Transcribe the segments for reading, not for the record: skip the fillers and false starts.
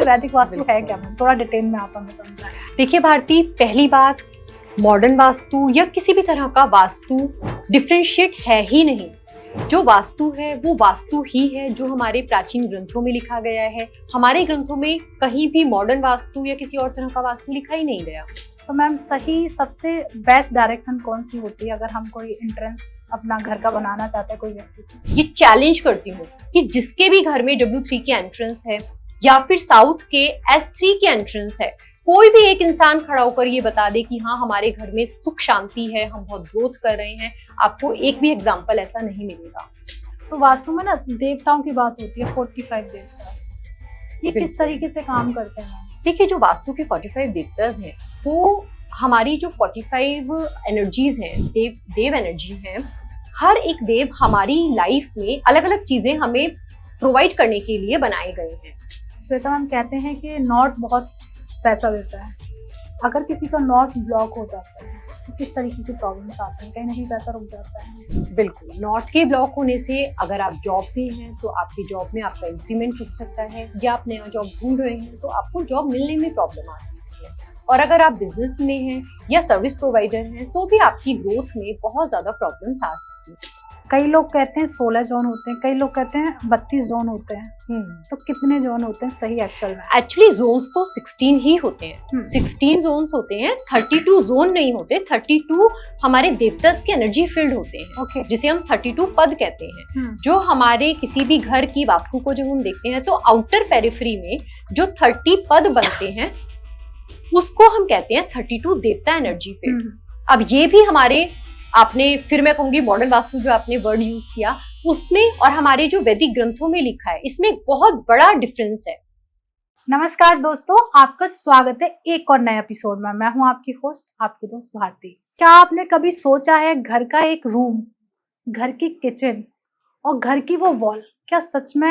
वैदिक वास्तु है क्या मैम, थोड़ा डिटेल में आप हमें समझाएं। देखिए भारती, पहली बात, मॉडर्न वास्तु या किसी भी तरह का वास्तु डिफरेंशिएट है ही नहीं। जो वास्तु है वो वास्तु ही है जो हमारे प्राचीन ग्रंथों में लिखा गया है। हमारे ग्रंथों में कहीं भी मॉडर्न वास्तु या किसी और तरह का वास्तु लिखा ही नहीं गया। तो मैम सही सबसे बेस्ट डायरेक्शन कौन सी होती है अगर हम कोई एंट्रेंस अपना घर का बनाना चाहते हैं कोई व्यक्ति? ये चैलेंज करती हूँ कि जिसके भी घर में W3 की एंट्रेंस है या फिर साउथ के S3 की एंट्रेंस है, कोई भी एक इंसान खड़ा होकर ये बता दे कि हाँ हमारे घर में सुख शांति है, हम बहुत ग्रोथ कर रहे हैं, आपको एक भी एग्जाम्पल ऐसा नहीं मिलेगा। तो वास्तु में ना देवताओं की बात होती है, 45 देवता, ये किस तरीके से काम करते हैं? देखिए, जो वास्तु के 45 देवताज हैं वो हमारी जो 45 एनर्जीज हैं, देव एनर्जी हैं, हर एक देव हमारी लाइफ में अलग अलग चीजें हमें प्रोवाइड करने के लिए बनाए गए हैं। श्वेता मैम कहते हैं कि नॉट बहुत पैसा देता है, अगर किसी का नॉट ब्लॉक हो जाता है तो किस तरीके की प्रॉब्लम्स आती हैं? कहीं ना कहीं पैसा रुक जाता है। बिल्कुल, नॉट के ब्लॉक होने से अगर आप जॉब में हैं तो आपकी जॉब में आपका इंक्रीमेंट रुक सकता है, या आप नया जॉब ढूंढ रहे हैं तो आपको जॉब मिलने में प्रॉब्लम आ सकती है, और अगर आप बिजनेस में हैं या सर्विस प्रोवाइडर हैं तो भी आपकी ग्रोथ में बहुत ज्यादा प्रॉब्लम्स आ सकती है। कई लोग कहते हैं 16 जोन होते हैं, कई लोग कहते हैं 32 जोन होते हैं, तो कितने जोन होते हैं सही एक्चुअल में? एक्चुअली जोन्स तो 16 ही होते हैं, 16 जोन्स होते हैं, 32 जोन नहीं होते। 32 हमारे देवतास के एनर्जी फील्ड होते हैं, जिसे हम 32 पद कहते हैं। जो हमारे किसी भी घर की वास्तु को जब हम देखते हैं तो आउटर पेरिफेरी में जो 30 पद बनते हैं उसको हम कहते हैं 32 देवता एनर्जी फील्ड। अब ये भी हमारे, आपने, फिर मैं कहूंगी मॉडर्न वास्तु जो आपने वर्ड यूज किया उसमें और हमारे जो वैदिक ग्रंथों में लिखा है इसमें बहुत बड़ा डिफरेंस है। नमस्कार दोस्तों, आपका स्वागत है एक और नए एपिसोड में। मैं हूं आपकी होस्ट, आपकी दोस्त भारती। क्या आपने कभी सोचा है घर का एक रूम, घर की किचन और घर की वो वॉल क्या सच में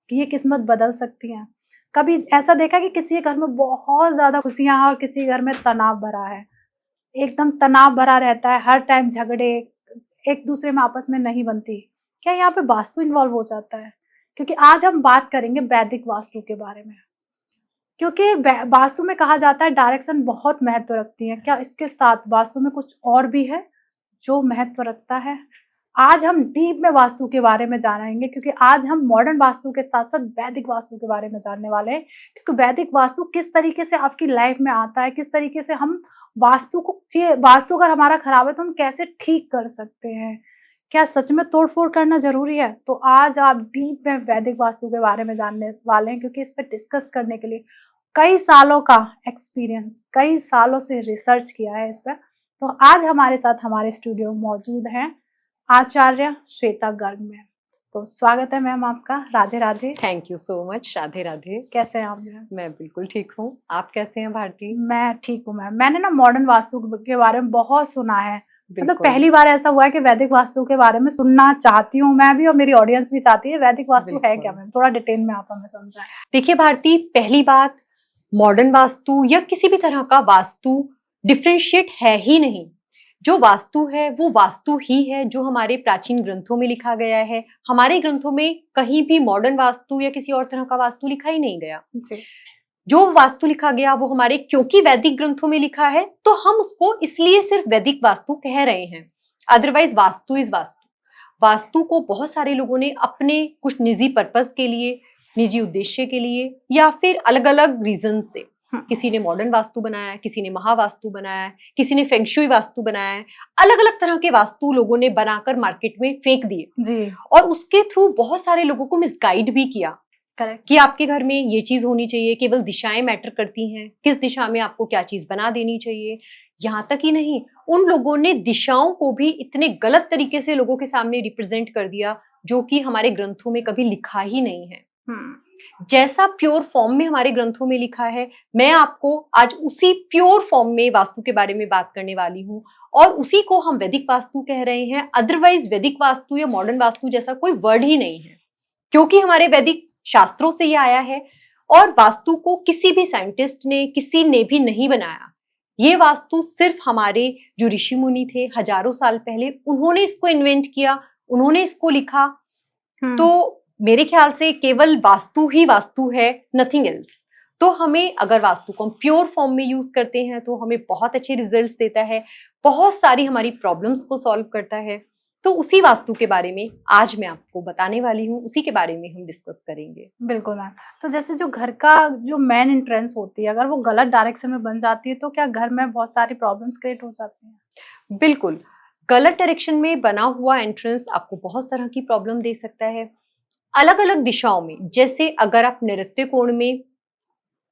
ये किस्मत बदल सकती है? कभी ऐसा देखा कि किसी के घर में बहुत ज्यादा खुशियां हैं और किसी के घर में तनाव भरा है, एकदम तनाव भरा रहता है, हर टाइम झगड़े, एक दूसरे में आपस में नहीं बनती? क्या यहाँ पे वास्तु इन्वॉल्व हो जाता है? क्योंकि आज हम बात करेंगे वैदिक वास्तु के बारे में, क्योंकि वास्तु में कहा जाता है डायरेक्शन बहुत महत्व रखती है। क्या इसके साथ वास्तु में कुछ और भी है जो महत्व रखता है? आज हम डीप में वास्तु के बारे में जानेंगे, क्योंकि आज हम मॉडर्न वास्तु के साथ साथ वैदिक वास्तु के बारे में जानने वाले हैं। क्योंकि वैदिक वास्तु किस तरीके से आपकी लाइफ में आता है, किस तरीके से हम वास्तु अगर हमारा खराब है तो हम कैसे ठीक कर सकते हैं, क्या सच में तोड़ फोड़ करना जरूरी है? तो आज आप डीप में वैदिक वास्तु के बारे में जानने वाले हैं, क्योंकि इस पर डिस्कस करने के लिए कई सालों का एक्सपीरियंस, कई सालों से रिसर्च किया है इस पर। तो आज हमारे साथ हमारे स्टूडियो मौजूद हैं आचार्य श्वेता गर्ग मैम। तो स्वागत है मैम आपका। Radhe Radhe. Thank you so much. Radhe Radhe. कैसे हैं आप मैम? मैं बिल्कुल ठीक हूँ, आप कैसे हैं भारती? मैं ठीक हूँ मैम। मैंने ना मॉडर्न वास्तु के बारे में बहुत सुना है, मतलब पहली बार ऐसा हुआ है कि वैदिक वास्तु के बारे में सुनना चाहती हूँ मैं भी, और मेरी ऑडियंस भी चाहती है। वैदिक वास्तु है क्या मैम, थोड़ा डिटेल में आप हमें समझाएं। देखिए भारती, पहली बात, मॉडर्न वास्तु या किसी भी तरह का वास्तु डिफरेंशिएट है ही नहीं। जो वास्तु है वो वास्तु ही है जो हमारे प्राचीन ग्रंथों में लिखा गया है। हमारे ग्रंथों में कहीं भी मॉडर्न वास्तु या किसी और तरह का वास्तु लिखा ही नहीं गया। जो वास्तु लिखा गया वो हमारे, क्योंकि वैदिक ग्रंथों में लिखा है तो हम उसको इसलिए सिर्फ वैदिक वास्तु कह रहे हैं, अदरवाइज वास्तु इज वास्तु। वास्तु को बहुत सारे लोगों ने अपने कुछ निजी पर्पस के लिए, निजी उद्देश्य के लिए या फिर अलग अलग रीजन से, किसी ने मॉडर्न वास्तु बनाया है, किसी ने महावास्तु बनाया है, किसी ने फेंगशुई वास्तु बनाया है, अलग अलग तरह के वास्तु लोगों ने बनाकर मार्केट में फेंक दिए जी। और उसके थ्रू बहुत सारे लोगों को मिसगाइड भी किया कि आपके घर में ये चीज होनी चाहिए, केवल दिशाएं मैटर करती हैं, किस दिशा में आपको क्या चीज बना देनी चाहिए। यहाँ तक ही नहीं, उन लोगों ने दिशाओं को भी इतने गलत तरीके से लोगों के सामने रिप्रेजेंट कर दिया जो कि हमारे ग्रंथों में कभी लिखा ही नहीं है। जैसा प्योर फॉर्म में हमारे ग्रंथों में लिखा है, मैं आपको आज उसी प्योर फॉर्म में वास्तु के बारे में बात करने वाली हूँ, और उसी को हम वैदिक वास्तु कह रहे हैं। अदरवाइज वैदिक वास्तु या मॉडर्न वास्तु जैसा कोई वर्ड ही नहीं है, क्योंकि हमारे वैदिक शास्त्रों से ये आया है, और वास्तु को किसी भी साइंटिस्ट ने, किसी ने भी नहीं बनाया। ये वास्तु सिर्फ हमारे जो ऋषि मुनि थे हजारों साल पहले, उन्होंने इसको इन्वेंट किया, उन्होंने इसको लिखा। तो मेरे ख्याल से केवल वास्तु ही वास्तु है, नथिंग एल्स। तो हमें अगर वास्तु को हम प्योर फॉर्म में यूज करते हैं तो हमें बहुत अच्छे रिजल्ट्स देता है, बहुत सारी हमारी प्रॉब्लम्स को सॉल्व करता है। तो उसी वास्तु के बारे में आज मैं आपको बताने वाली हूँ, उसी के बारे में हम डिस्कस करेंगे। बिल्कुल मैम। तो जैसे जो घर का जो मेन एंट्रेंस होती है, अगर वो गलत डायरेक्शन में बन जाती है तो क्या घर में बहुत सारी प्रॉब्लम्स क्रिएट हो जाती हैं? बिल्कुल, गलत डायरेक्शन में बना हुआ एंट्रेंस आपको बहुत तरह की प्रॉब्लम दे सकता है, अलग अलग दिशाओं में। जैसे अगर आप नैऋत्य कोण में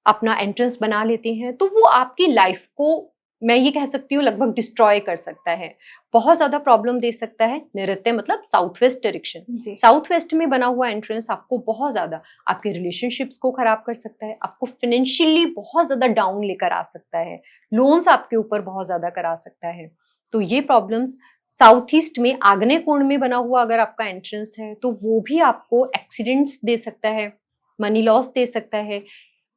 अपना एंट्रेंस बना लेते हैं तो वो आपकी लाइफ को, मैं ये कह सकती हूँ, लगभग डिस्ट्रॉय कर सकता है, बहुत ज्यादा प्रॉब्लम दे सकता है। नैऋत्य मतलब साउथ वेस्ट डायरेक्शन, जी। साउथ वेस्ट में बना हुआ एंट्रेंस आपको बहुत ज्यादा आपके रिलेशनशिप्स को खराब कर सकता है, आपको फाइनेंशियली बहुत ज्यादा डाउन लेकर आ सकता है, लोन्स आपके ऊपर बहुत ज्यादा करा सकता है। तो ये प्रॉब्लम्स साउथ ईस्ट में आग्नेय कोण में बना हुआ अगर आपका एंट्रेंस है तो वो भी आपको एक्सीडेंट्स दे सकता है, मनी लॉस दे सकता है।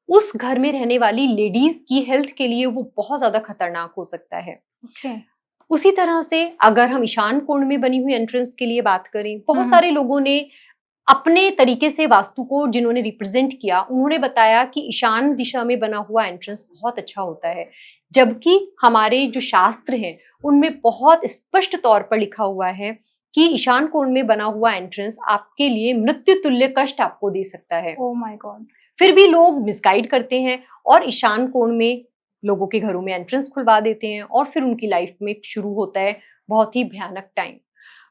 उस घर में रहने वाली लेडीज की हेल्थ के लिए वो बहुत ज्यादा खतरनाक हो सकता है। ओके। उसी तरह से अगर हम ईशान कोण में बनी हुई एंट्रेंस के लिए बात करें, बहुत सारे लोगों ने अपने तरीके से वास्तु को जिन्होंने रिप्रेजेंट किया, उन्होंने बताया कि ईशान दिशा में बना हुआ एंट्रेंस बहुत अच्छा होता है, जबकि हमारे जो शास्त्र हैं उनमें बहुत स्पष्ट तौर पर लिखा हुआ है कि ईशान कोण में बना हुआ एंट्रेंस आपके लिए मृत्यु तुल्य कष्ट आपको दे सकता है। Oh my God. फिर भी लोग मिसगाइड करते हैं और ईशान कोण में लोगों के घरों में एंट्रेंस खुलवा देते हैं और फिर उनकी लाइफ में शुरू होता है बहुत ही भयानक टाइम।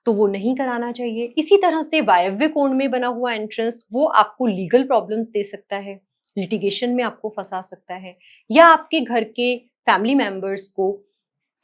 तो वो नहीं कराना चाहिए। इसी तरह से वायव्य कोण में बना हुआ एंट्रेंस वो आपको लीगल प्रॉब्लम्स दे सकता है, लिटिगेशन में आपको फंसा सकता है, या आपके घर के फैमिली मेंबर्स को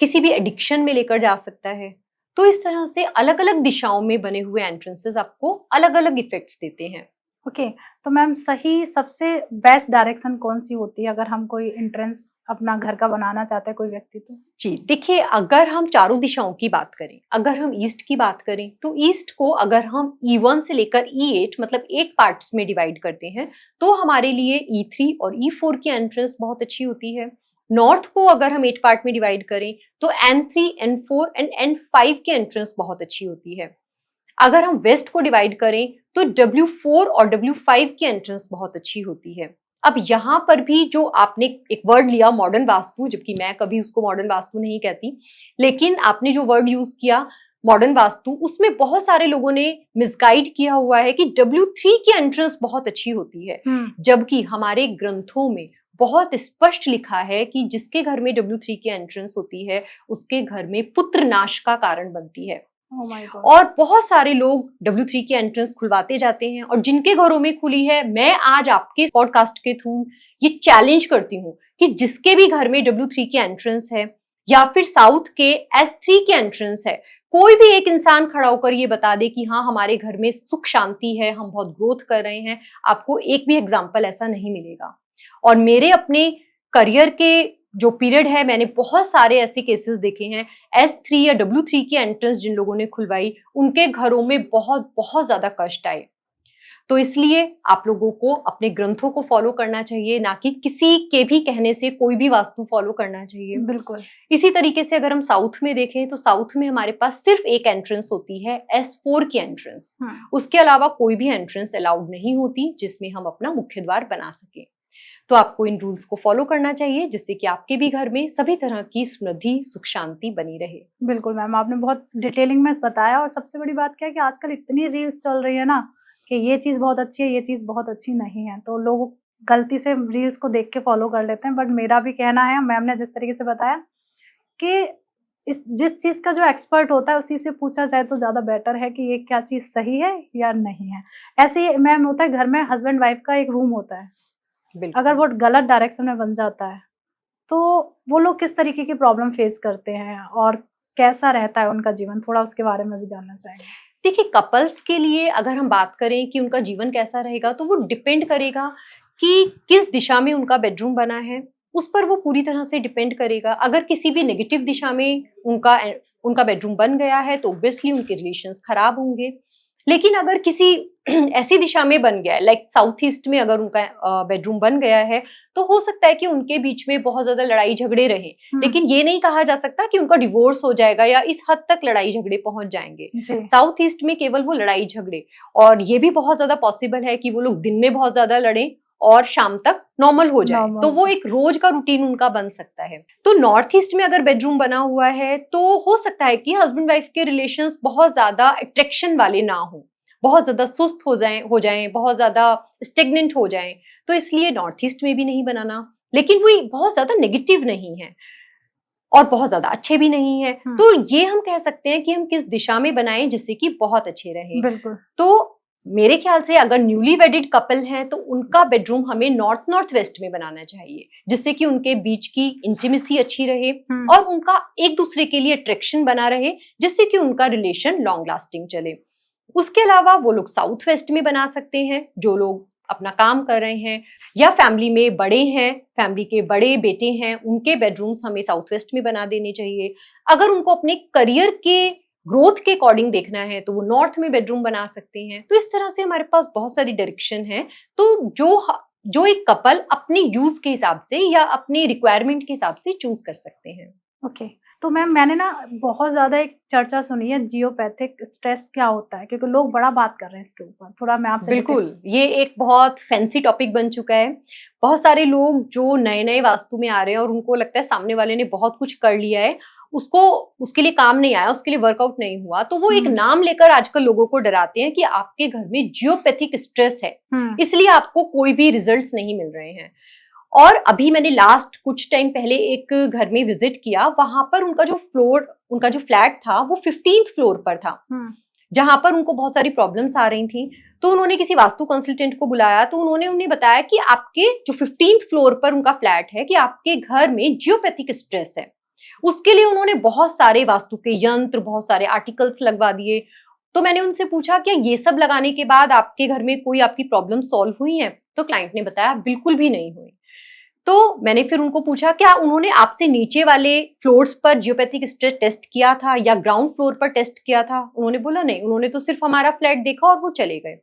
किसी भी एडिक्शन में लेकर जा सकता है। तो इस तरह से अलग अलग दिशाओं में बने हुए एंट्रेंसेस आपको अलग अलग इफेक्ट्स देते हैं। ओके। तो मैम सही सबसे बेस्ट डायरेक्शन कौन सी होती है अगर हम कोई एंट्रेंस अपना घर का बनाना चाहते हैं कोई व्यक्ति तो? जी देखिए, अगर हम चारों दिशाओं की बात करें, अगर हम ईस्ट की बात करें तो ईस्ट को अगर हम E1 से लेकर E8 मतलब 8 पार्ट्स में डिवाइड करते हैं तो हमारे लिए E3 और E4 की एंट्रेंस बहुत अच्छी होती है। नॉर्थ को अगर हम 8 पार्ट में डिवाइड करें तो N3, N4 एंड N5 की एंट्रेंस बहुत अच्छी होती है। अगर हम वेस्ट को डिवाइड करें तो W4 और W5 की एंट्रेंस बहुत अच्छी होती है। अब यहाँ पर भी जो आपने एक वर्ड लिया मॉडर्न वास्तु, जबकि मैं कभी उसको मॉडर्न वास्तु नहीं कहती, लेकिन आपने जो वर्ड यूज किया मॉडर्न वास्तु, उसमें बहुत सारे लोगों ने मिसगाइड किया हुआ है कि W3 की एंट्रेंस बहुत अच्छी होती है, जबकि हमारे ग्रंथों में बहुत स्पष्ट लिखा है कि जिसके घर में W3 की एंट्रेंस होती है उसके घर में पुत्र नाश का कारण बनती है। Oh my God. और बहुत सारे लोग W3 की एंट्रेंस खुलवाते जाते हैं और जिनके घरों में खुली है, मैं आज आपके पॉडकास्ट के थ्रू ये चैलेंज करती हूँ कि जिसके भी घर में W3 की एंट्रेंस है या फिर साउथ के S3 की एंट्रेंस है, कोई भी एक इंसान खड़ा होकर ये बता दे कि हाँ हमारे घर में सुख शांति है, हम बहुत ग्रोथ कर रहे हैं, आपको एक भी एग्जाम्पल ऐसा नहीं मिलेगा। और मेरे अपने करियर के जो पीरियड है, मैंने बहुत सारे ऐसे केसेस देखे हैं, S3 या W3 की एंट्रेंस जिन लोगों ने खुलवाई उनके घरों में बहुत बहुत ज्यादा कष्ट आए। तो इसलिए आप लोगों को अपने ग्रंथों को फॉलो करना चाहिए, ना कि किसी के भी कहने से कोई भी वास्तु फॉलो करना चाहिए। बिल्कुल। इसी तरीके से अगर हम साउथ में देखें तो साउथ में हमारे पास सिर्फ एक एंट्रेंस होती है, S4 की एंट्रेंस। उसके अलावा कोई भी एंट्रेंस अलाउड नहीं होती जिसमें हम अपना मुख्य द्वार बना सके। तो आपको इन रूल्स को फॉलो करना चाहिए जिससे कि आपके भी घर में सभी तरह की समृद्धि सुख शांति बनी रहे। बिल्कुल मैम, आपने बहुत डिटेलिंग में बताया। और सबसे बड़ी बात क्या है कि आजकल इतनी रील्स चल रही है ना कि ये चीज़ बहुत अच्छी है, ये चीज़ बहुत अच्छी नहीं है, तो लोग गलती से रील्स को देख के फॉलो कर लेते हैं। बट मेरा भी कहना है, मैम ने जिस तरीके से बताया कि जिस चीज़ का जो एक्सपर्ट होता है उसी से पूछा जाए तो ज़्यादा बेटर है कि ये क्या चीज़ सही है या नहीं है। ऐसे ही मैम होता है, घर में हस्बैंड वाइफ का एक रूम होता है, अगर वो गलत डायरेक्शन में बन जाता है तो वो लोग किस तरीके की प्रॉब्लम फेस करते हैं और कैसा रहता है उनका जीवन, थोड़ा उसके बारे में भी जानना चाहेंगे। देखिए, कपल्स के लिए अगर हम बात करें कि उनका जीवन कैसा रहेगा तो वो डिपेंड करेगा कि किस दिशा में उनका बेडरूम बना है, उस पर वो पूरी तरह से डिपेंड करेगा। अगर किसी भी नेगेटिव दिशा में उनका बेडरूम बन गया है तो ऑब्वियसली उनके रिलेशंस खराब होंगे। लेकिन अगर किसी ऐसी दिशा में बन गया है, लाइक साउथ ईस्ट में अगर उनका बेडरूम बन गया है, तो हो सकता है कि उनके बीच में बहुत ज्यादा लड़ाई झगड़े रहे, लेकिन ये नहीं कहा जा सकता कि उनका डिवोर्स हो जाएगा या इस हद तक लड़ाई झगड़े पहुंच जाएंगे। साउथ ईस्ट में केवल वो लड़ाई झगड़े, और ये भी बहुत ज्यादा पॉसिबल है कि वो लोग दिन में बहुत ज्यादा लड़े और शाम तक नॉर्मल हो जाए, तो वो एक रोज का रूटीन उनका बन सकता है। तो नॉर्थ ईस्ट में अगर बेडरूम बना हुआ है तो हो सकता है कि हस्बैंड वाइफ के रिलेशंस बहुत ज्यादा अट्रैक्शन वाले ना हो, बहुत ज्यादा सुस्त हो जाएं, बहुत ज्यादा स्टेगनेंट हो जाएं, तो इसलिए नॉर्थ ईस्ट में भी नहीं बनाना। लेकिन वो बहुत ज्यादा नेगेटिव नहीं है और बहुत ज्यादा अच्छे भी नहीं है, तो ये हम कह सकते हैं कि हम किस दिशा में बनाएं जिससे कि बहुत अच्छे रहें। बिल्कुल। तो मेरे ख्याल से अगर न्यूली वेडिड कपल हैं तो उनका बेडरूम हमें नॉर्थ वेस्ट में बनाना चाहिए, जिससे कि उनके बीच की इंटीमेसी अच्छी रहे और उनका एक दूसरे के लिए अट्रैक्शन बना रहे, जिससे कि उनका रिलेशन लॉन्ग लास्टिंग चले। उसके अलावा वो लोग साउथ वेस्ट में बना सकते हैं, जो लोग अपना काम कर रहे हैं या फैमिली में बड़े हैं, फैमिली के बड़े बेटे हैं, उनके बेडरूम्स हमें साउथ वेस्ट में बना देने चाहिए। अगर उनको अपने करियर के ग्रोथ के अकॉर्डिंग देखना है तो वो नॉर्थ में बेडरूम बना सकते हैं। तो इस तरह से हमारे पास बहुत सारी डायरेक्शन है, तो जो एक कपल अपने यूज के हिसाब से या अपने रिक्वायरमेंट के हिसाब से चूज कर सकते हैं। ओके तो मैम मैंने ना बहुत ज्यादा एक चर्चा सुनी है जियोपैथिक स्ट्रेस क्या होता है, क्योंकि लोग बड़ा बात कर रहे हैं इसके ऊपर, थोड़ा मैं आपसे बिल्कुल, ये एक बहुत फैंसी टॉपिक बन चुका है। बहुत सारे लोग जो नए वास्तु में आ रहे हैं और उनको लगता है सामने वाले ने बहुत कुछ कर लिया है, उसके लिए काम नहीं आया, उसके लिए वर्कआउट नहीं हुआ, तो वो एक नाम लेकर आजकल लोगों को डराते हैं कि आपके घर में जियोपैथिक स्ट्रेस है, इसलिए आपको कोई भी रिजल्ट्स नहीं मिल रहे हैं। और अभी मैंने लास्ट कुछ टाइम पहले एक घर में विजिट किया, वहां पर उनका जो फ्लैट था वो 15th फ्लोर पर था, जहां पर उनको बहुत सारी प्रॉब्लम्स आ रही थी। तो उन्होंने किसी वास्तु कंसल्टेंट को बुलाया, तो उन्होंने उन्हें बताया कि आपके जो 15th फ्लोर पर उनका फ्लैट है कि आपके घर में जियोपैथिक स्ट्रेस है। उसके लिए उन्होंने बहुत सारे वास्तु के यंत्र, बहुत सारे आर्टिकल्स लगवा दिए। तो मैंने उनसे पूछा क्या ये सब लगाने के बाद आपके घर में कोई आपकी प्रॉब्लम सॉल्व हुई है? तो क्लाइंट ने बताया बिल्कुल भी नहीं हुई। तो मैंने फिर उनको पूछा क्या उन्होंने आपसे नीचे वाले फ्लोर्स पर जियोपैथिक स्ट्रेस टेस्ट किया था या ग्राउंड फ्लोर पर टेस्ट किया था? उन्होंने बोला नहीं, उन्होंने तो सिर्फ हमारा फ्लैट देखा और वो चले गए।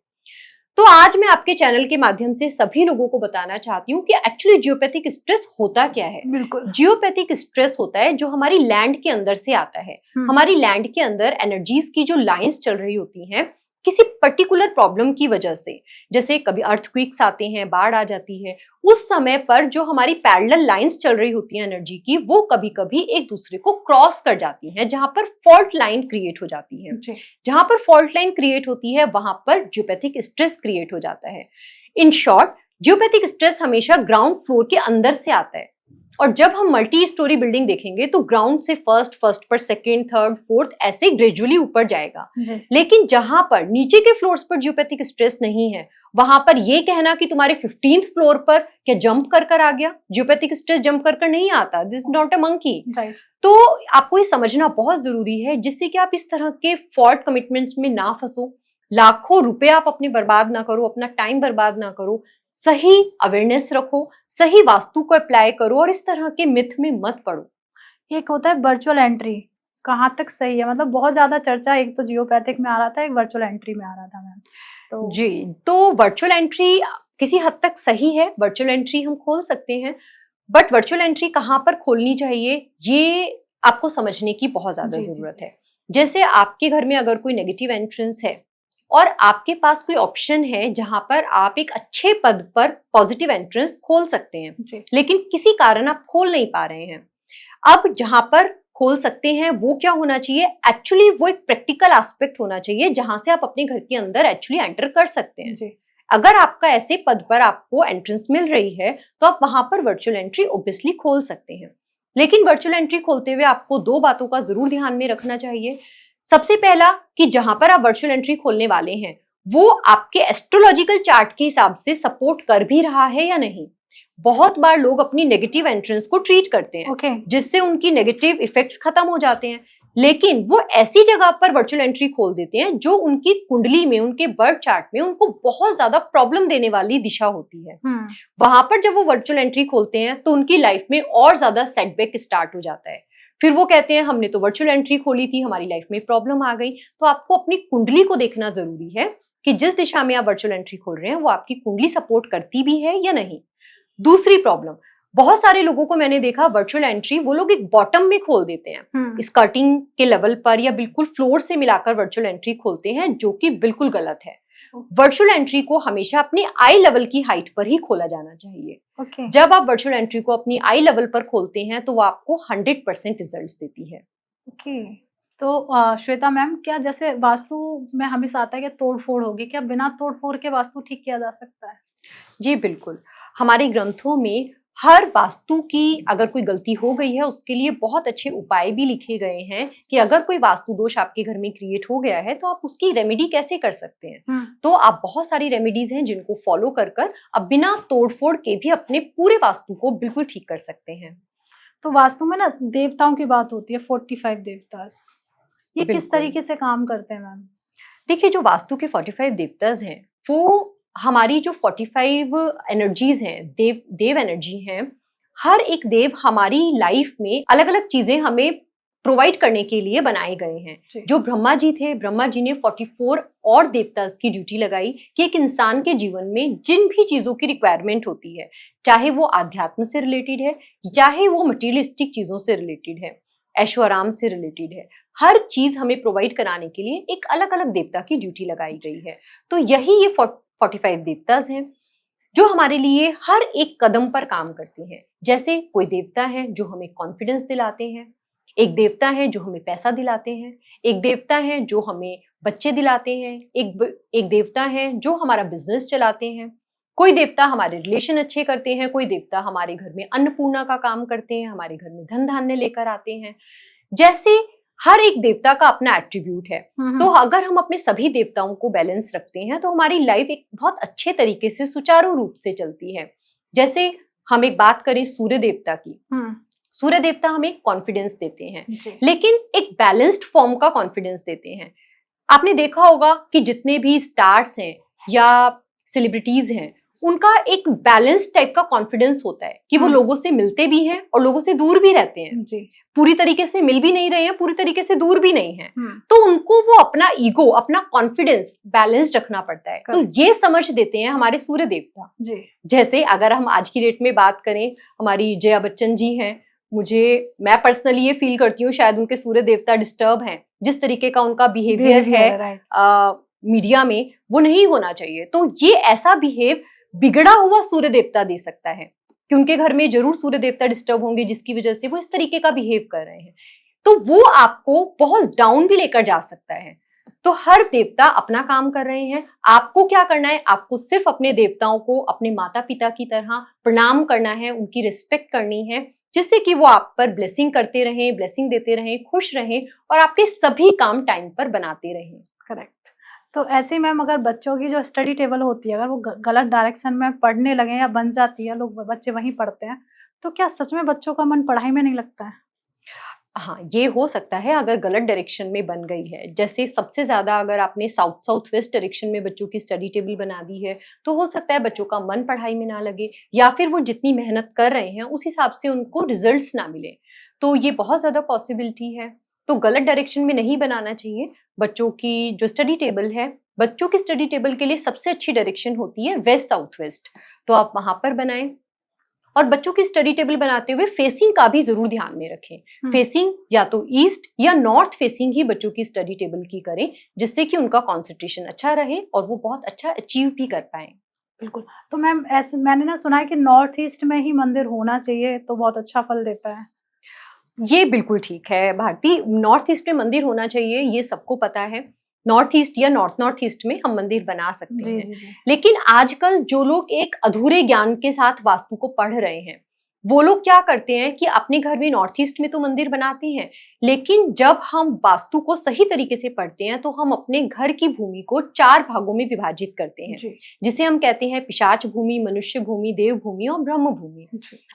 तो आज मैं आपके चैनल के माध्यम से सभी लोगों को बताना चाहती हूँ कि एक्चुअली जियोपैथिक स्ट्रेस होता क्या है। बिल्कुल, जियोपैथिक स्ट्रेस होता है जो हमारी लैंड के अंदर से आता है। हमारी लैंड के अंदर एनर्जीज की जो लाइंस चल रही होती हैं किसी पर्टिकुलर प्रॉब्लम की वजह से, जैसे कभी अर्थक्वेक्स आते हैं, बाढ़ आ जाती है, उस समय पर जो हमारी पैरेलल लाइंस चल रही होती हैं एनर्जी की, वो कभी कभी एक दूसरे को क्रॉस कर जाती हैं, जहां पर फॉल्ट लाइन क्रिएट हो जाती है। जहां पर फॉल्ट लाइन क्रिएट होती है वहां पर जियोपैथिक स्ट्रेस क्रिएट हो जाता है। इन शॉर्ट, जियोपैथिक स्ट्रेस हमेशा ग्राउंड फ्लोर के अंदर से आता है, और जब हम मल्टी स्टोरी बिल्डिंग देखेंगे तो ग्राउंड से फर्स्ट पर सेकंड, थर्ड, फोर्थ ऐसे ग्रेजुअली ऊपर जाएगा। लेकिन जहां पर नीचे के फ्लोर्स पर जियोपैथिक स्ट्रेस नहीं है, वहां पर ये कहना कि तुम्हारे 15th फ्लोर पर क्या जंप कर आ गया, जियोपैथिक स्ट्रेस जंप कर नहीं आता, दिस नॉट अ मंकी। तो आपको ये समझना बहुत जरूरी है, जिससे कि आप इस तरह के फॉल्ट कमिटमेंट्स में ना फंसो, लाखों रुपए आप अपने बर्बाद ना करो, अपना टाइम बर्बाद ना करो। सही अवेयरनेस रखो, सही वास्तु को अप्लाई करो और इस तरह के मिथ में मत पड़ो। एक होता है वर्चुअल एंट्री, कहाँ तक सही है? मतलब बहुत ज्यादा चर्चा एक तो जियोपैथिक में आ रहा था, एक वर्चुअल एंट्री में आ रहा था मैम। तो जी, तो वर्चुअल एंट्री किसी हद तक सही है, वर्चुअल एंट्री हम खोल सकते हैं, बट वर्चुअल एंट्री कहाँ पर खोलनी चाहिए ये आपको समझने की बहुत ज्यादा जरूरत है। जैसे आपके घर में अगर कोई नेगेटिव एंट्रेंस है और आपके पास कोई ऑप्शन है जहां पर आप एक अच्छे पद पर पॉजिटिव एंट्रेंस खोल सकते हैं, लेकिन किसी कारण आप खोल नहीं पा रहे हैं। अब जहां पर खोल सकते हैं वो क्या होना चाहिए? एक्चुअली वो एक प्रैक्टिकल एस्पेक्ट होना चाहिए जहां से आप अपने घर के अंदर एक्चुअली एंटर कर सकते हैं। अगर आपका ऐसे पद पर आपको एंट्रेंस मिल रही है तो आप वहां पर वर्चुअल एंट्री ऑब्वियसली खोल सकते हैं। लेकिन वर्चुअल एंट्री खोलते हुए आपको दो बातों का जरूर ध्यान में रखना चाहिए। सबसे पहला कि जहां पर आप वर्चुअल एंट्री खोलने वाले हैं वो आपके एस्ट्रोलॉजिकल चार्ट के हिसाब से सपोर्ट कर भी रहा है या नहीं। बहुत बार लोग अपनी नेगेटिव एंट्रेंस को ट्रीट करते हैं, जिससे उनकी नेगेटिव इफेक्ट्स खत्म हो जाते हैं, लेकिन वो ऐसी जगह पर वर्चुअल एंट्री खोल देते हैं जो उनकी कुंडली में, उनके बर्थ चार्ट में उनको बहुत ज्यादा प्रॉब्लम देने वाली दिशा होती है। वहां पर जब वो वर्चुअल एंट्री खोलते हैं तो उनकी लाइफ में और ज्यादा सेटबैक स्टार्ट हो जाता है। फिर वो कहते हैं हमने तो वर्चुअल एंट्री खोली थी, हमारी लाइफ में प्रॉब्लम आ गई। तो आपको अपनी कुंडली को देखना जरूरी है कि जिस दिशा में आप वर्चुअल एंट्री खोल रहे हैं वो आपकी कुंडली सपोर्ट करती भी है या नहीं। दूसरी प्रॉब्लम, बहुत सारे लोगों को मैंने देखा वर्चुअल एंट्री वो लोग एक बॉटम में खोल देते हैं, स्कर्टिंग के लेवल पर या बिल्कुल फ्लोर से मिलाकर वर्चुअल एंट्री खोलते हैं, जो कि बिल्कुल गलत है। वर्चुअल एंट्री को हमेशा अपनी आई लेवल की हाइट पर ही खोला जाना चाहिए। जब आप वर्चुअल एंट्री को अपनी आई लेवल पर खोलते हैं तो वो आपको 100% रिजल्ट्स देती है। तो श्वेता मैम, क्या जैसे वास्तु में हमेशा आता है कि तोड़फोड़ होगी, क्या बिना तोड़फोड़ के वास्तु ठीक किया जा सकता है? जी बिल्कुल, हमारे ग्रंथों में हर वास्तु की अगर कोई गलती हो गई है उसके लिए बहुत अच्छे उपाय भी लिखे गए हैं कि अगर कोई वास्तु दोष आपके घर में क्रिएट हो गया है तो आप उसकी रेमेडी कैसे कर सकते हैं। तो आप बहुत सारी रेमेडीज हैं जिनको फॉलो कर आप बिना तोड़फोड़ के भी अपने पूरे वास्तु को बिल्कुल ठीक कर सकते हैं। तो वास्तु में ना देवताओं की बात होती है, 45 देवता, ये किस तरीके से काम करते हैं मैम? देखिए, जो वास्तु के 45 देवताज हैं वो हमारी जो 45 एनर्जीज हैं, देव एनर्जी हैं। हर एक देव हमारी लाइफ में अलग अलग चीजें हमें प्रोवाइड करने के लिए बनाए गए हैं। जो ब्रह्मा जी थे, ब्रह्मा जी ने 44 और देवताज की ड्यूटी लगाई कि एक इंसान के जीवन में जिन भी चीजों की रिक्वायरमेंट होती है, चाहे वो आध्यात्म से रिलेटेड है, चाहे वो मटेरियलिस्टिक चीजों से रिलेटेड है, ऐशो आराम से रिलेटेड है, हर चीज हमें प्रोवाइड कराने के लिए एक अलग अलग देवता की ड्यूटी लगाई गई है। तो यही ये 45 देवताज हैं जो हमारे लिए हर एक कदम पर काम करते हैं। जैसे कोई देवता है जो हमें कॉन्फिडेंस दिलाते हैं, एक देवता है जो हमें पैसा दिलाते हैं, एक देवता है जो हमें बच्चे दिलाते हैं, एक देवता है जो हमारा बिजनेस चलाते हैं, कोई देवता हमारे रिलेशन अच्छे करते हैं, कोई देवता हमारे घर में अन्नपूर्णा का काम करते हैं, हमारे घर में धन धान्य लेकर आते हैं। जैसे हर एक देवता का अपना एट्रीब्यूट है। तो अगर हम अपने सभी देवताओं को बैलेंस रखते हैं तो हमारी लाइफ एक बहुत अच्छे तरीके से सुचारू रूप से चलती है। जैसे हम एक बात करें सूर्य देवता की, सूर्य देवता हमें कॉन्फिडेंस देते हैं, लेकिन एक बैलेंस्ड फॉर्म का कॉन्फिडेंस देते हैं। आपने देखा होगा कि जितने भी स्टार्स हैं या सेलिब्रिटीज हैं, उनका एक बैलेंस टाइप का कॉन्फिडेंस होता है कि वो लोगों से मिलते भी हैं और लोगों से दूर भी रहते हैं। पूरी तरीके से मिल भी नहीं रहे हैं, पूरी तरीके से दूर भी नहीं है। तो उनको वो अपना ईगो, अपना कॉन्फिडेंस बैलेंस रखना पड़ता है। तो ये समझ देते हैं हमारे सूर्य देवता। जैसे अगर हम आज की डेट में बात करें, हमारी जया बच्चन जी हैं, मैं पर्सनली ये फील करती हूँ शायद उनके सूर्य देवता डिस्टर्ब हैं। जिस तरीके का उनका बिहेवियर है मीडिया में, वो नहीं होना चाहिए। तो ये ऐसा बिहेव बिगड़ा हुआ सूर्य देवता दे सकता है कि उनके घर में जरूर सूर्य देवता डिस्टर्ब होंगे, जिसकी वजह से वो इस तरीके का बिहेव कर रहे हैं। तो वो आपको बहुत डाउन भी लेकर जा सकता है। तो हर देवता अपना काम कर रहे हैं। आपको क्या करना है? आपको सिर्फ अपने देवताओं को अपने माता पिता की तरह प्रणाम करना है, उनकी रिस्पेक्ट करनी है, जिससे कि वो आप पर ब्लेसिंग करते रहें, ब्लेसिंग देते रहें, खुश रहें और आपके सभी काम टाइम पर बनाते रहें। करेक्ट। तो ऐसे ही मैम, अगर बच्चों की जो स्टडी टेबल होती है, अगर वो गलत डायरेक्शन में पढ़ने लगे या बन जाती है, लोग बच्चे वहीं पढ़ते हैं, तो क्या सच में बच्चों का मन पढ़ाई में नहीं लगता है? हाँ, ये हो सकता है अगर गलत डायरेक्शन में बन गई है। जैसे सबसे ज्यादा अगर आपने साउथ वेस्ट डायरेक्शन में बच्चों की स्टडी टेबल बना दी है, तो हो सकता है बच्चों का मन पढ़ाई में ना लगे, या फिर वो जितनी मेहनत कर रहे हैं उस हिसाब से उनको रिजल्ट्स ना मिले। तो ये बहुत ज्यादा पॉसिबिलिटी है। तो गलत डायरेक्शन में नहीं बनाना चाहिए बच्चों की जो स्टडी टेबल है। बच्चों की स्टडी टेबल के लिए सबसे अच्छी डायरेक्शन होती है वेस्ट साउथ वेस्ट, तो आप वहां पर बनाएं। और बच्चों की स्टडी टेबल बनाते हुए फेसिंग का भी जरूर ध्यान में रखें। फेसिंग या तो ईस्ट या नॉर्थ फेसिंग ही बच्चों की स्टडी टेबल की करें, जिससे कि उनका कंसंट्रेशन अच्छा रहे और वो बहुत अच्छा अचीव भी कर पाए। बिल्कुल। तो मैम, ऐसे मैंने ना सुना है कि नॉर्थ ईस्ट में ही मंदिर होना चाहिए, तो बहुत अच्छा फल देता है। ये बिल्कुल ठीक है भारती, नॉर्थ ईस्ट में मंदिर होना चाहिए, ये सबको पता है। नॉर्थ ईस्ट या नॉर्थ ईस्ट में हम मंदिर बना सकते हैं। जी। लेकिन आजकल जो लोग एक अधूरे ज्ञान के साथ वास्तु को पढ़ रहे हैं, वो लोग क्या करते हैं कि अपने घर में नॉर्थ ईस्ट में तो मंदिर बनाते हैं, लेकिन जब हम वास्तु को सही तरीके से पढ़ते हैं तो हम अपने घर की भूमि को 4 भागों में विभाजित करते हैं, जिसे हम कहते हैं पिशाच भूमि, मनुष्य भूमि, देव भूमि और ब्रह्म भूमि।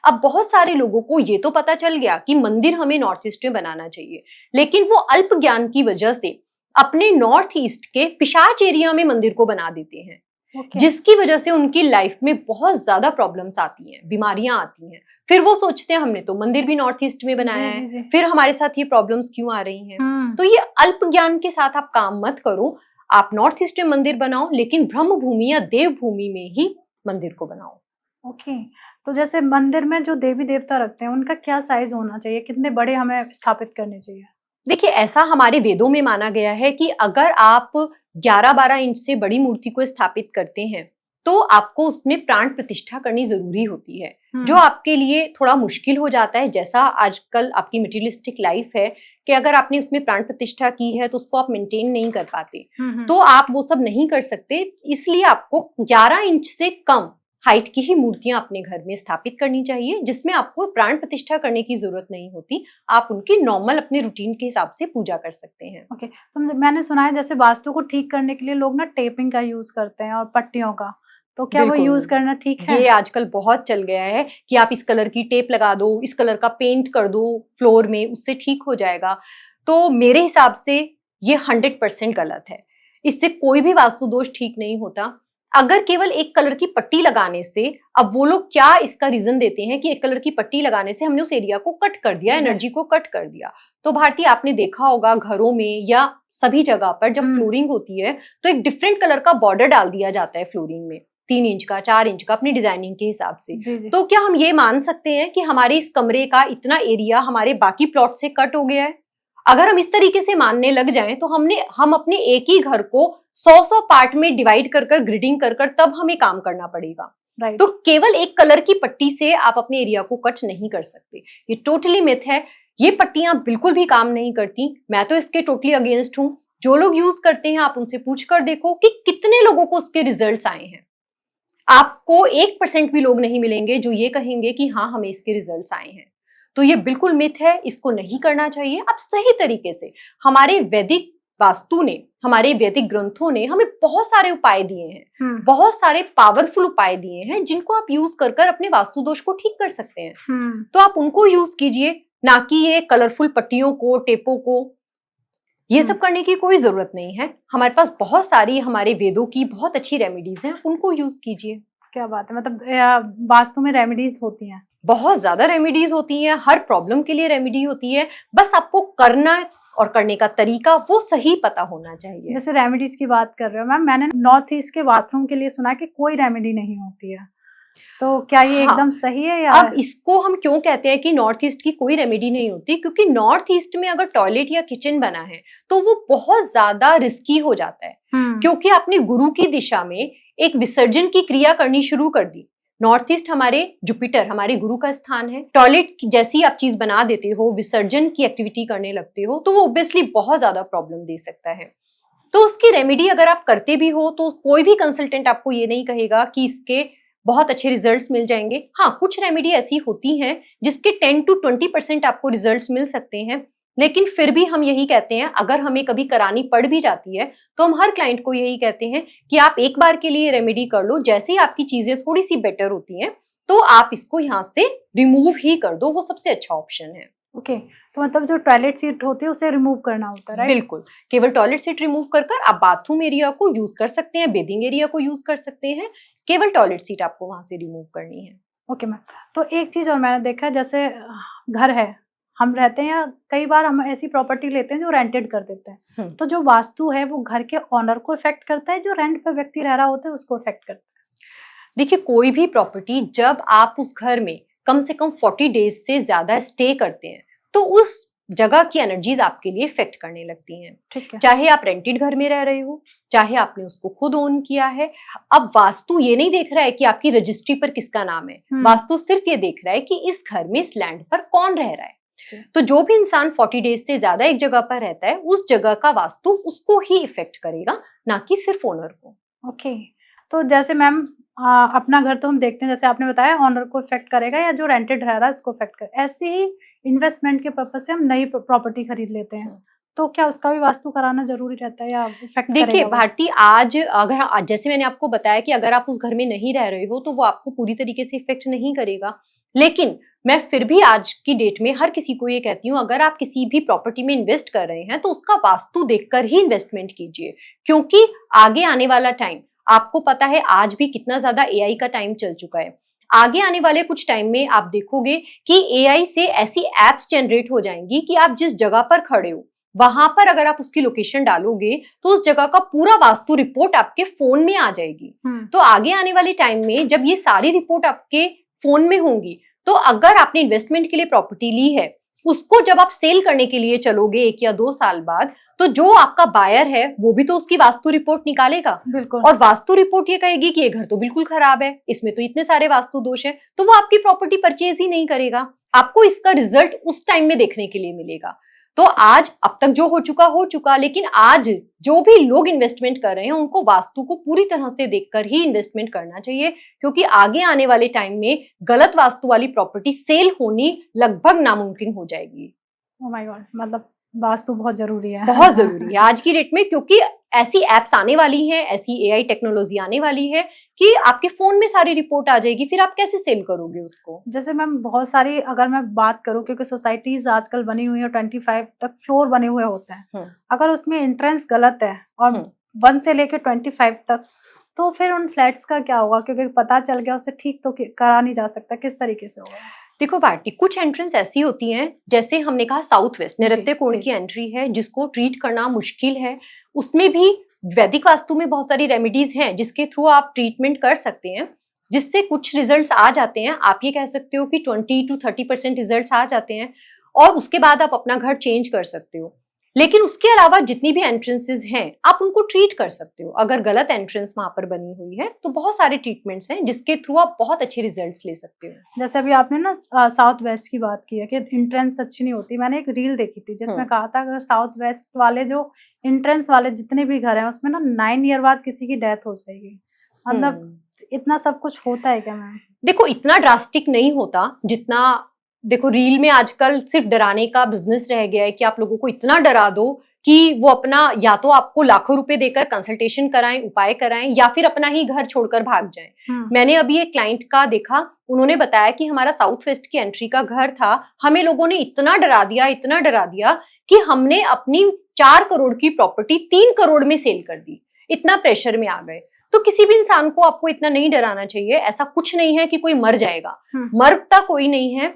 अब बहुत सारे लोगों को ये तो पता चल गया कि मंदिर हमें नॉर्थ ईस्ट में बनाना चाहिए, लेकिन वो अल्प ज्ञान की वजह से अपने नॉर्थ ईस्ट के पिशाच एरिया में मंदिर को बना देते हैं। ओके। जिसकी वजह से उनकी लाइफ में बहुत ज्यादा प्रॉब्लम्स आती हैं, बीमारियां आती हैं। फिर वो सोचते हैं हमने तो मंदिर भी नॉर्थ ईस्ट में बनाया जी, है, जी। फिर हमारे साथ ये प्रॉब्लम्स क्यों आ रही हैं? हम्म। तो ये अल्प ज्ञान के साथ आप काम मत करो। आप नॉर्थ ईस्ट में मंदिर बनाओ, लेकिन ब्रह्म भूमि या देव भूमि में ही मंदिर को बनाओ। ओके। तो जैसे मंदिर में जो देवी देवता रखते हैं उनका क्या साइज होना चाहिए, कितने बड़े हमें स्थापित करने चाहिए? देखिए, ऐसा हमारे वेदों में माना गया है कि अगर आप 11-12 इंच से बड़ी मूर्ति को स्थापित करते हैं तो आपको उसमें प्राण प्रतिष्ठा करनी जरूरी होती है, जो आपके लिए थोड़ा मुश्किल हो जाता है। जैसा आजकल आपकी मटेरियलिस्टिक लाइफ है कि अगर आपने उसमें प्राण प्रतिष्ठा की है तो उसको आप मेंटेन नहीं कर पाते, तो आप वो सब नहीं कर सकते। इसलिए आपको 11 इंच से कम हाइट की ही मूर्तियां अपने घर में स्थापित करनी चाहिए, जिसमें आपको प्राण प्रतिष्ठा करने की जरूरत नहीं होती। आप उनकी नॉर्मल अपने रूटीन के हिसाब से पूजा कर सकते हैं। ओके। तो मैंने सुना है जैसे वास्तु को ठीक करने के लिए लोग ना टेपिंग का यूज करते हैं और पट्टियों का, तो क्या वो बिल्कुल, यूज करना ठीक है? ये आजकल बहुत चल गया है कि आप इस कलर की टेप लगा दो, इस कलर का पेंट कर दो फ्लोर में, उससे ठीक हो जाएगा। तो मेरे हिसाब से ये 100% गलत है। इससे कोई भी वास्तु दोष ठीक नहीं होता। अगर केवल एक कलर की पट्टी लगाने से, अब वो लोग क्या इसका रीजन देते हैं कि एक कलर की पट्टी लगाने से हमने उस एरिया को कट कर दिया, एनर्जी को कट कर दिया। तो भारती, आपने देखा होगा घरों में या सभी जगह पर जब फ्लोरिंग होती है तो एक डिफरेंट कलर का बॉर्डर डाल दिया जाता है फ्लोरिंग में, 3 इंच का, 4 इंच का, अपनी डिजाइनिंग के हिसाब से। जी। तो क्या हम ये मान सकते हैं कि हमारे इस कमरे का इतना एरिया हमारे बाकी प्लॉट से कट हो गया है? अगर हम इस तरीके से मानने लग जाएं तो हम अपने एक ही घर को 100 पार्ट में डिवाइड कर ग्रिडिंग कर तब हमें काम करना पड़ेगा। राइट। तो केवल एक कलर की पट्टी से आप अपने एरिया को कट नहीं कर सकते। ये टोटली मिथ है। ये पट्टियां बिल्कुल भी काम नहीं करती। मैं तो इसके टोटली अगेंस्ट हूं। जो लोग यूज करते हैं आप उनसे पूछ कर देखो कि कितने लोगों को उसके रिजल्ट्स आए हैं। आपको 1% भी लोग नहीं मिलेंगे जो ये कहेंगे कि हाँ, हमें इसके रिजल्ट्स आए हैं। तो ये बिल्कुल मिथ है, इसको नहीं करना चाहिए। अब सही तरीके से हमारे वैदिक वास्तु ने, हमारे वैदिक ग्रंथों ने हमें बहुत सारे उपाय दिए हैं, बहुत सारे पावरफुल उपाय दिए हैं जिनको आप यूज कर अपने वास्तु दोष को ठीक कर सकते हैं। तो आप उनको यूज कीजिए, ना कि ये कलरफुल पट्टियों को, टेपों को। ये सब करने की कोई जरूरत नहीं है। हमारे पास बहुत सारी हमारे वेदों की बहुत अच्छी रेमेडीज हैं, उनको यूज कीजिए। क्या बात है, मतलब वास्तु में रेमेडीज होती हैं? बहुत ज्यादा रेमेडीज होती हैं, हर प्रॉब्लम के लिए रेमेडी होती है। बस आपको करना और करने का तरीका वो सही पता होना चाहिए। जैसे रेमेडीज की बात कर रहे हो मैम, मैंने नॉर्थ ईस्ट के बाथरूम के लिए सुना कि कोई रेमेडी नहीं होती है, तो क्या ये एकदम सही है? या अब इसको हम क्यों कहते हैं कि नॉर्थ ईस्ट की कोई रेमेडी नहीं होती? क्योंकि नॉर्थ ईस्ट में अगर टॉयलेट या किचन बना है तो वो बहुत ज्यादा रिस्की हो जाता है, क्योंकि आपने गुरु की दिशा में एक विसर्जन की क्रिया करनी शुरू कर दी। नॉर्थ ईस्ट हमारे जुपिटर, हमारे गुरु का स्थान है। टॉयलेट जैसी आप चीज बना देते हो, विसर्जन की एक्टिविटी करने लगते हो, तो वो ऑब्वियसली बहुत ज्यादा प्रॉब्लम दे सकता है। तो उसकी रेमेडी अगर आप करते भी हो तो कोई भी कंसल्टेंट आपको ये नहीं कहेगा कि इसके बहुत अच्छे रिजल्ट्स मिल जाएंगे। हाँ, कुछ रेमेडी ऐसी होती हैं जिसके 10 to 20% आपको रिजल्ट्स मिल सकते हैं, लेकिन फिर भी हम यही कहते हैं, अगर हमें कभी करानी पड़ भी जाती है तो हम हर क्लाइंट को यही कहते हैं कि आप एक बार के लिए रेमेडी कर लो, जैसे ही आपकी चीजें थोड़ी सी बेटर होती हैं तो आप इसको यहाँ से रिमूव ही कर दो, वो सबसे अच्छा ऑप्शन है। ओके। तो मतलब जो टॉयलेट सीट होती है उसे रिमूव करना होता है, राइट? बिल्कुल, केवल टॉयलेट सीट रिमूव कर आप बाथरूम एरिया को यूज कर सकते हैं, बेदिंग एरिया को यूज कर सकते हैं। केवल टॉयलेट सीट आपको वहां से रिमूव करनी है। Okay ma'am. तो एक चीज और मैंने देखा है, जैसे घर है, हम रहते हैं, कई बार हम ऐसी प्रॉपर्टी लेते हैं जो रेंटेड कर देते हैं, तो जो वास्तु है वो घर के ओनर को इफेक्ट करता है, जो रेंट पे व्यक्ति रह रहा होता है उसको इफेक्ट करता है? देखिए, कोई भी प्रॉपर्टी जब आप उस घर में कम से कम 40 डेज से ज्यादा स्टे करते हैं तो उस जगह की एनर्जीज आपके लिए इफेक्ट करने लगती हैं। ठीक है। चाहे आप रेंटेड घर में रह रहे हो, चाहे आपने उसको खुद ओन किया है। अब वास्तु ये नहीं देख रहा है कि आपकी रजिस्ट्री पर किसका नाम है, वास्तु सिर्फ ये देख रहा है कि इस घर में, इस लैंड पर कौन रह रहा है। तो जो भी इंसान 40 डेज से ज्यादा एक जगह पर रहता है, उस जगह का वास्तु उसको ही इफेक्ट करेगा, ना कि सिर्फ ओनर को। ओके। तो जैसे मैम अपना घर तो हम देखते हैं, जैसे आपने बताया ओनर को इफेक्ट करेगा या जो रेंटेड रह रहा है उसको इफेक्ट करेगा, ऐसे ही इन्वेस्टमेंट के पर्पज से हम नई प्रॉपर्टी खरीद लेते हैं, तो क्या उसका भी वास्तु कराना जरूरी रहता है या इफेक्ट करेगा? देखिए भारती, आज अगर जैसे मैंने आपको बताया कि अगर आप उस घर में नहीं रह रहे हो तो वो आपको पूरी तरीके से इफेक्ट नहीं करेगा, लेकिन मैं फिर भी आज की डेट में हर किसी को ये कहती हूँ, अगर आप किसी भी प्रॉपर्टी में इन्वेस्ट कर रहे हैं तो उसका वास्तु देखकर ही इन्वेस्टमेंट कीजिए, क्योंकि आगे आने वाला टाइम आपको पता है आज भी कितना ज्यादा एआई का टाइम चल चुका है। आगे आने वाले कुछ टाइम में आप देखोगे कि एआई से ऐसी एप्स जनरेट हो जाएंगी कि आप जिस जगह पर खड़े हो वहां पर अगर आप उसकी लोकेशन डालोगे तो उस जगह का पूरा वास्तु रिपोर्ट आपके फोन में आ जाएगी। तो आगे आने वाले टाइम में जब ये सारी रिपोर्ट आपके फोन में होंगी तो अगर आपने इन्वेस्टमेंट के लिए प्रॉपर्टी ली है, उसको जब आप सेल करने के लिए चलोगे 1 या 2 साल बाद, तो जो आपका बायर है वो भी तो उसकी वास्तु रिपोर्ट निकालेगा। बिल्कुल। और वास्तु रिपोर्ट ये कहेगी कि ये घर तो बिल्कुल खराब है, इसमें तो इतने सारे वास्तु दोष है, तो वो आपकी प्रॉपर्टी परचेज ही नहीं करेगा। आपको इसका रिजल्ट उस टाइम में देखने के लिए मिलेगा। तो आज अब तक जो हो चुका, लेकिन आज जो भी लोग इन्वेस्टमेंट कर रहे हैं उनको वास्तु को पूरी तरह से देखकर ही इन्वेस्टमेंट करना चाहिए, क्योंकि आगे आने वाले टाइम में गलत वास्तु वाली प्रॉपर्टी सेल होनी लगभग नामुमकिन हो जाएगी। ओह माय गॉड, मतलब वास्तु बहुत जरूरी है। बहुत जरूरी है आज की डेट में, क्योंकि ऐसी एप्स आने वाली हैं, ऐसी एआई टेक्नोलॉजी आने वाली है कि आपके फोन में सारी रिपोर्ट आ जाएगी, फिर आप कैसे सेल करोगे उसको। जैसे मैम बहुत सारी अगर मैं बात करूं, क्योंकि सोसाइटीज आजकल बनी हुई है 25 तक फ्लोर बने हुए होते हैं, अगर उसमें एंट्रेंस गलत है और 1 से लेकर 25 तक, तो फिर उन फ्लैट्स का क्या होगा? क्योंकि पता चल गया उसे ठीक तो करा नहीं जा सकता, किस तरीके से होगा? देखो भारती, कुछ एंट्रेंस ऐसी होती हैं, जैसे हमने कहा साउथ वेस्ट नैऋत्य कोण की एंट्री है जिसको ट्रीट करना मुश्किल है, उसमें भी वैदिक वास्तु में बहुत सारी रेमेडीज हैं जिसके थ्रू आप ट्रीटमेंट कर सकते हैं, जिससे कुछ रिजल्ट्स आ जाते हैं। आप ये कह सकते हो कि 20 to 30% रिजल्ट्स आ जाते हैं और उसके बाद आप अपना घर चेंज कर सकते हो। लेकिन उसके अलावा जितनी भी एंट्रेंसेस हैं आप उनको ट्रीट कर सकते हो। अगर गलत एंट्रेंस वहां पर बनी हुई है तो बहुत सारे ट्रीटमेंट्स हैं जिसके थ्रू आप बहुत अच्छे रिजल्ट्स ले सकते हो। जैसे अभी आपने ना साउथ वेस्ट की बात की है कि एंट्रेंस अच्छी नहीं होती, मैंने एक रील देखी थी जिसमें कहा था अगर साउथ वेस्ट वाले जो एंट्रेंस वाले जितने भी घर हैं उसमें ना 9 ईयर बाद किसी की डेथ हो जाएगी। मतलब इतना सब कुछ होता है क्या मैम? देखो इतना ड्रास्टिक नहीं होता जितना, देखो रील में आजकल सिर्फ डराने का बिजनेस रह गया है कि आप लोगों को इतना डरा दो कि वो अपना या तो आपको लाखों रुपए देकर कंसल्टेशन कराएं, उपाय कराएं, या फिर अपना ही घर छोड़कर भाग जाएं। मैंने अभी एक क्लाइंट का देखा, उन्होंने बताया कि हमारा साउथ वेस्ट की एंट्री का घर था, हमें लोगों ने इतना डरा दिया कि हमने अपनी 4 करोड़ की प्रॉपर्टी 3 करोड़ में सेल कर दी। इतना प्रेशर में आ गए। तो किसी भी इंसान को आपको इतना नहीं डराना चाहिए। ऐसा कुछ नहीं है कि कोई मर जाएगा, मरता कोई नहीं है।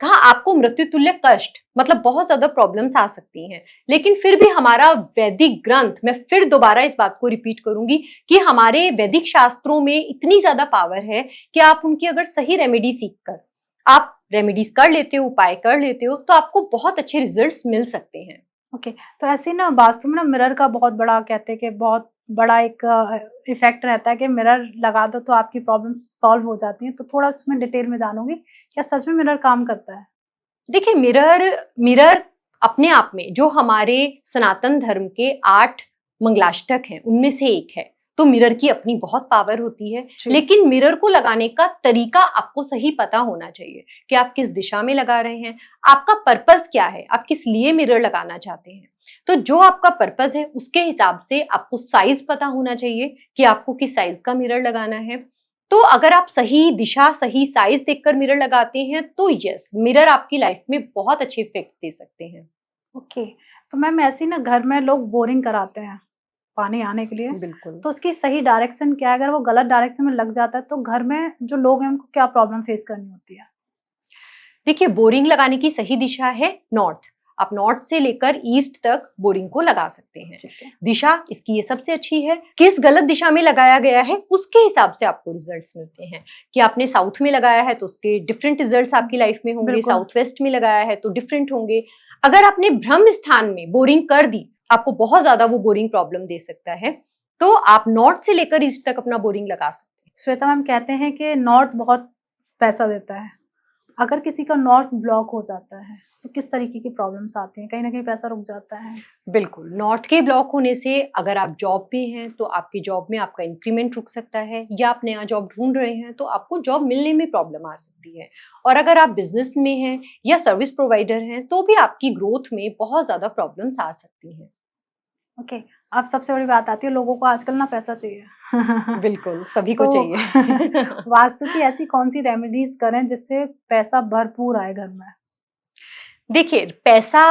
कहा आपको मृत्यु तुल्य कष्ट, मतलब बहुत ज्यादा प्रॉब्लम्स आ सकती हैं, लेकिन फिर भी हमारा वैदिक ग्रंथ, मैं फिर दोबारा इस बात को रिपीट करूंगी कि हमारे वैदिक शास्त्रों में इतनी ज्यादा पावर है कि आप उनकी अगर सही रेमेडी सीखकर आप रेमेडीज कर लेते हो, उपाय कर लेते हो, तो आपको बहुत अच्छे रिजल्ट्स मिल सकते हैं। ओके, तो ऐसे ना वास्तु में ना मिरर का बहुत बड़ा, कहते हैं कि बहुत बड़ा एक इफेक्ट रहता है कि मिरर लगा दो तो आपकी प्रॉब्लम सॉल्व हो जाती है। तो थोड़ा उसमें डिटेल में जानूंगी, क्या सच में मिरर काम करता है? देखिए मिरर अपने आप में जो हमारे सनातन धर्म के 8 मंगलाष्टक हैं उनमें से एक है, तो मिरर की अपनी बहुत पावर होती है। लेकिन मिरर को लगाने का तरीका आपको सही पता होना चाहिए कि आप किस दिशा में लगा रहे हैं, आपका पर्पस क्या है, आप किस लिए मिरर लगाना चाहते हैं। तो जो आपका पर्पस है उसके हिसाब से आपको साइज पता होना चाहिए कि आपको किस साइज का मिरर लगाना है। तो अगर आप सही दिशा, सही साइज देखकर मिरर लगाते हैं तो यस, मिरर आपकी लाइफ में बहुत अच्छे इफेक्ट दे सकते हैं। ओके, तो मैम ऐसे ना घर में लोग बोरिंग कराते हैं पानी आने के लिए, बिल्कुल, तो उसकी सही डायरेक्शन क्या है? अगर वो गलत डायरेक्शन में लग जाता है तो घर में जो लोग हैं उनको क्या प्रॉब्लम फेस करनी होती है? देखिए बोरिंग लगाने की सही दिशा है नॉर्थ। आप नॉर्थ से लेकर ईस्ट तक बोरिंग को लगा सकते हैं। दिशा इसकी ये सबसे अच्छी है। किस गलत दिशा में लगाया गया है उसके हिसाब से आपको रिजल्ट्स मिलते हैं। कि आपने साउथ में लगाया है तो उसके डिफरेंट रिजल्ट्स आपकी लाइफ में होंगे, साउथ वेस्ट में लगाया है तो डिफरेंट होंगे। अगर आपने ब्रह्म स्थान में बोरिंग कर दी, आपको बहुत ज्यादा वो बोरिंग प्रॉब्लम दे सकता है। तो आप नॉर्थ से लेकर ईस्ट तक अपना बोरिंग लगा सकते हैं। श्वेता मैम कहते हैं कि नॉर्थ बहुत पैसा देता है, अगर किसी का नॉर्थ ब्लॉक हो जाता है तो किस तरीके की प्रॉब्लम्स आती हैं? कहीं ना कहीं पैसा रुक जाता है। बिल्कुल, नॉर्थ के ब्लॉक होने से अगर आप जॉब में हैं तो आपकी जॉब में आपका इंक्रीमेंट रुक सकता है, या आप नया जॉब ढूंढ रहे हैं तो आपको जॉब मिलने में प्रॉब्लम आ सकती है। और अगर आप बिजनेस में हैं या सर्विस प्रोवाइडर हैं तो भी आपकी ग्रोथ में बहुत ज्यादा प्रॉब्लम्स आ सकती हैं। ओके, अब सबसे बड़ी बात आती है, लोगों को आजकल ना पैसा चाहिए। बिल्कुल, सभी को चाहिए। वास्तु की ऐसी कौन सी रेमेडीज करें जिससे पैसा भरपूर आए घर में? देखिए पैसा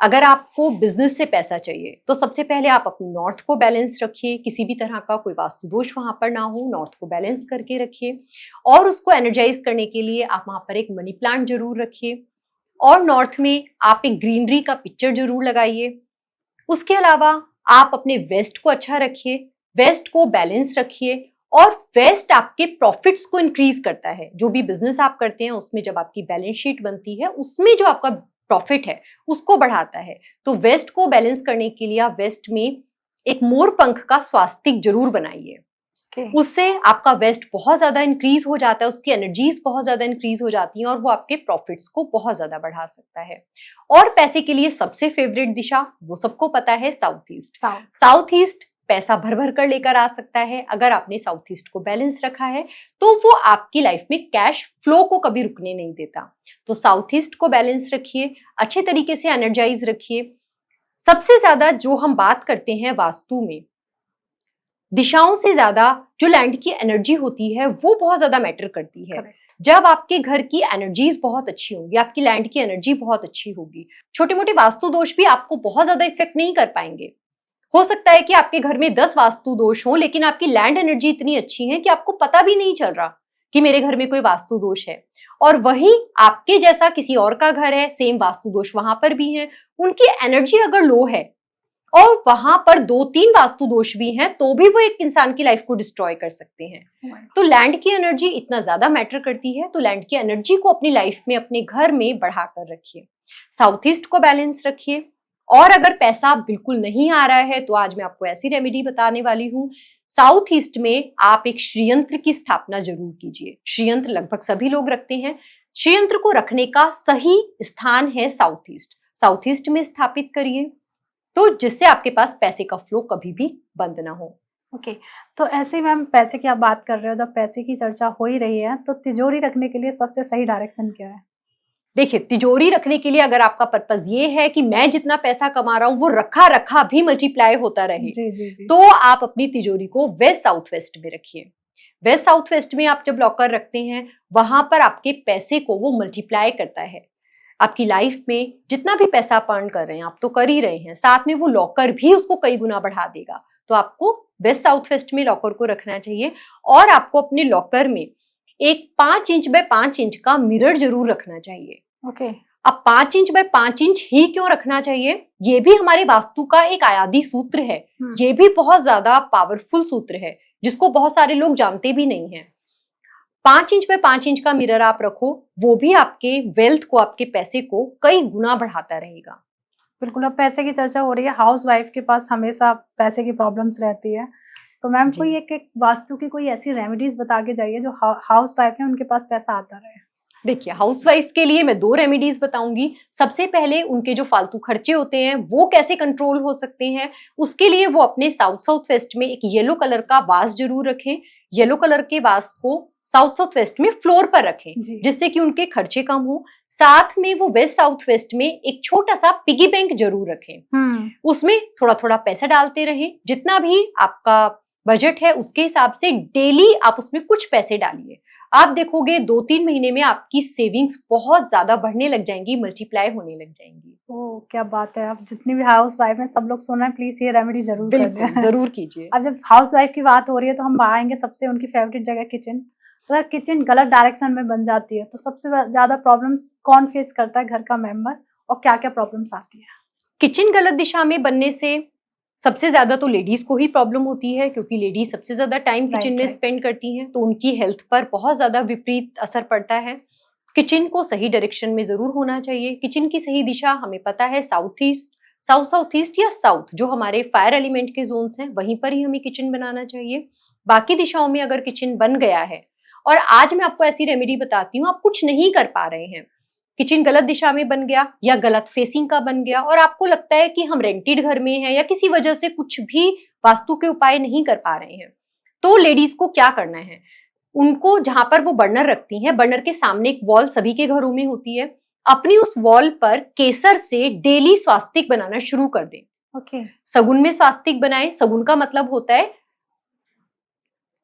अगर आपको बिजनेस से पैसा चाहिए तो सबसे पहले आप अपनी नॉर्थ को बैलेंस रखिए, किसी भी तरह का कोई वास्तु दोष वहां पर ना हो, नॉर्थ को बैलेंस करके रखिए। और उसको एनर्जाइज करने के लिए आप वहां पर एक मनी प्लांट जरूर रखिए, और नॉर्थ में आप एक ग्रीनरी का पिक्चर जरूर लगाइए। उसके अलावा आप अपने वेस्ट को अच्छा रखिए, वेस्ट को बैलेंस रखिए, और वेस्ट आपके प्रॉफिट्स को इंक्रीज करता है। जो भी बिजनेस आप करते हैं उसमें जब आपकी बैलेंस शीट बनती है उसमें जो आपका प्रॉफिट है उसको बढ़ाता है। तो वेस्ट को बैलेंस करने के लिए आप वेस्ट में एक मोर पंख का स्वास्तिक जरूर बनाइए। उससे आपका वेस्ट बहुत ज्यादा इंक्रीज हो जाता है, उसकी एनर्जीज बहुत ज्यादा इंक्रीज हो जाती हैं और वो आपके प्रॉफिट्स को बहुत ज्यादा बढ़ा सकता है। और पैसे के लिए सबसे फेवरेट दिशा वो सबको पता है, साउथ ईस्ट। साउथ ईस्ट पैसा भर भर कर लेकर आ सकता है। अगर आपने साउथ ईस्ट को बैलेंस रखा है तो वो आपकी लाइफ में कैश फ्लो को कभी रुकने नहीं देता। तो साउथ ईस्ट को बैलेंस रखिए, अच्छे तरीके से एनर्जाइज रखिए। सबसे ज्यादा जो हम बात करते हैं वास्तु में, दिशाओं से ज्यादा जो लैंड की एनर्जी होती है वो बहुत ज्यादा मैटर करती है। जब आपके घर की एनर्जीज बहुत अच्छी होंगी, आपकी लैंड की एनर्जी बहुत अच्छी होगी, छोटे मोटे वास्तु दोष भी आपको बहुत ज्यादा इफेक्ट नहीं कर पाएंगे। हो सकता है कि आपके घर में 10 वास्तु दोष हो, लेकिन आपकी लैंड एनर्जी इतनी अच्छी है कि आपको पता भी नहीं चल रहा कि मेरे घर में कोई वास्तु दोष है। और वही आपके जैसा किसी और का घर है, सेम वास्तु दोष वहां पर भी है, उनकी एनर्जी अगर लो है और वहां पर 2-3 वास्तु दोष भी हैं तो भी वो एक इंसान की लाइफ को डिस्ट्रॉय कर सकते हैं। तो लैंड की एनर्जी इतना ज्यादा मैटर करती है, तो लैंड की एनर्जी को अपनी लाइफ में, अपने घर में बढ़ाकर रखिए। साउथ ईस्ट को बैलेंस रखिए। और अगर पैसा बिल्कुल नहीं आ रहा है तो आज मैं आपको ऐसी रेमेडी बताने वाली हूँ। साउथ ईस्ट में आप एक श्रीयंत्र की स्थापना जरूर कीजिए। श्रीयंत्र लगभग सभी लोग रखते हैं। श्रीयंत्र को रखने का सही स्थान है साउथ ईस्ट। साउथ ईस्ट में स्थापित करिए, तो जिससे आपके पास पैसे का फ्लो कभी भी बंद ना हो। ओके, तो ऐसे ही मैम पैसे की आप बात कर रहे हो, जब पैसे की चर्चा हो ही रही है तो तिजोरी रखने के लिए सबसे सही डायरेक्शन क्या है? देखिए, तिजोरी रखने के लिए अगर आपका पर्पस ये है कि मैं जितना पैसा कमा रहा हूं वो रखा रखा भी मल्टीप्लाई होता रहे, जी। तो आप अपनी तिजोरी को वेस्ट साउथ वेस्ट में रखिए। वेस्ट साउथ वेस्ट में आप जब लॉकर रखते हैं वहां पर आपके पैसे को वो मल्टीप्लाई करता है। आपकी लाइफ में जितना भी पैसा आप अर्न कर रहे हैं, आप तो कर ही रहे हैं, साथ में वो लॉकर भी उसको कई गुना बढ़ा देगा। तो आपको वेस्ट साउथ वेस्ट में लॉकर को रखना चाहिए। और आपको अपने लॉकर में एक 5 इंच बाय 5 इंच का मिरर जरूर रखना चाहिए। ओके। अब 5 इंच बाय 5 इंच ही क्यों रखना चाहिए? ये भी हमारे वास्तु का एक आयादी सूत्र है। ये भी बहुत ज्यादा पावरफुल सूत्र है जिसको बहुत सारे लोग जानते भी नहीं है। 5 इंच बाय 5 इंच का मिरर आप रखो, वो भी आपके वेल्थ को, आपके पैसे को कई गुना बढ़ाता रहेगा। बिल्कुल, अब पैसे की चर्चा हो रही है, हाउस वाइफ के पास हमेशा पैसे की प्रॉब्लम्स रहती है, तो मैम कोई एक वास्तु की कोई ऐसी रेमेडीज बता के जाइए जो हाउस वाइफ है उनके पास पैसा आता रहे। देखिए, हाउसवाइफ के लिए मैं 2 रेमेडीज बताऊंगी। सबसे पहले उनके जो फालतू खर्चे होते हैं वो कैसे कंट्रोल हो सकते हैं, उसके लिए वो अपने साउथ साउथ वेस्ट में एक येलो कलर का वास जरूर रखें। येलो कलर के वास को साउथ साउथ वेस्ट में फ्लोर पर रखें, जिससे कि उनके खर्चे कम हो। साथ में वो वेस्ट साउथ वेस्ट में एक छोटा सा पिगी बैंक जरूर रखें। उसमें थोड़ा थोड़ा पैसा डालते रहें। जितना भी आपका बजट है उसके हिसाब से डेली आप उसमें कुछ पैसे डालिए। आप देखोगे 2-3 महीने में आपकी सेविंग्स बहुत ज्यादा बढ़ने लग जाएंगी, मल्टीप्लाई होने लग जाएंगी। ओह, क्या बात है। आप जितनी भी हाउस वाइफ हैं सब लोग सुन रहे हैं, प्लीज ये रेमेडी जरूर बिल्कुल जरूर कीजिए। अब जब हाउस वाइफ की बात हो रही है तो हम आएंगे सबसे उनकी फेवरेट जगह किचन। अगर किचन गलत डायरेक्शन में बन जाती है तो सबसे ज्यादा प्रॉब्लम्स कौन फेस करता है घर का मेंबर, और क्या क्या प्रॉब्लम्स आती है? किचन गलत दिशा में बनने से सबसे ज्यादा तो लेडीज को ही प्रॉब्लम होती है, क्योंकि लेडीज सबसे ज्यादा टाइम किचन में स्पेंड करती हैं, तो उनकी हेल्थ पर बहुत ज्यादा विपरीत असर पड़ता है। किचन को सही डायरेक्शन में जरूर होना चाहिए। किचन की सही दिशा हमें पता है south east, south south east या साउथ, जो हमारे फायर एलिमेंट के जोन्स हैं वहीं पर ही हमें किचन बनाना चाहिए। बाकी दिशाओं में अगर किचन बन गया है, और आज मैं आपको ऐसी रेमेडी बताती हूँ, आप कुछ नहीं कर पा रहे हैं, किचन गलत दिशा में बन गया या गलत फेसिंग का बन गया, और आपको लगता है कि हम रेंटेड घर में हैं या किसी वजह से कुछ भी वास्तु के उपाय नहीं कर पा रहे हैं, तो लेडीज को क्या करना है, उनको जहां पर वो बर्नर रखती हैं, बर्नर के सामने एक वॉल सभी के घरों में होती है, अपनी उस वॉल पर केसर से डेली स्वास्तिक बनाना शुरू कर दें। ओके। सगुन में स्वास्तिक बनाएं। सगुन का मतलब होता है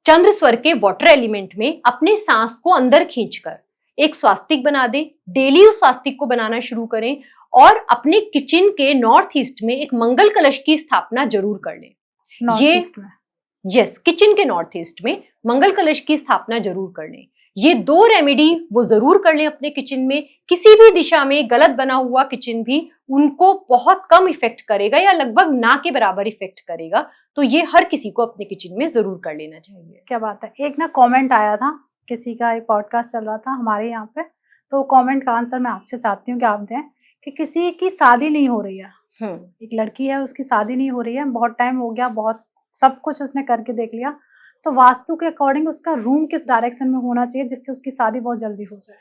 चंद्र स्वर के वाटर एलिमेंट में अपने सांस को अंदर खींचकर एक स्वास्तिक बना दें। डेली उस स्वास्तिक को बनाना शुरू करें और अपने किचन के नॉर्थ ईस्ट में एक मंगल कलश की स्थापना जरूर कर लें। नॉर्थ ये ईस्ट में यस, किचन के नॉर्थ ईस्ट में मंगल कलश की स्थापना जरूर कर लें। ये 2 रेमेडी वो जरूर कर लें अपने किचन में। किसी भी दिशा में गलत बना हुआ किचन भी उनको बहुत कम इफेक्ट करेगा या लगभग ना के बराबर इफेक्ट करेगा। तो ये हर किसी को अपने किचन में जरूर कर लेना चाहिए। क्या बात है। एक ना कमेंट आया था, किसी का एक पॉडकास्ट चल रहा था हमारे यहाँ पे, तो कमेंट का आंसर मैं आपसे चाहती हूँ कि आप दें कि किसी की शादी नहीं हो रही है, एक लड़की है उसकी शादी नहीं हो रही है, बहुत टाइम हो गया, बहुत सब कुछ उसने करके देख लिया, तो वास्तु के अकॉर्डिंग उसका रूम किस डायरेक्शन में होना चाहिए जिससे उसकी शादी बहुत जल्दी हो जाए।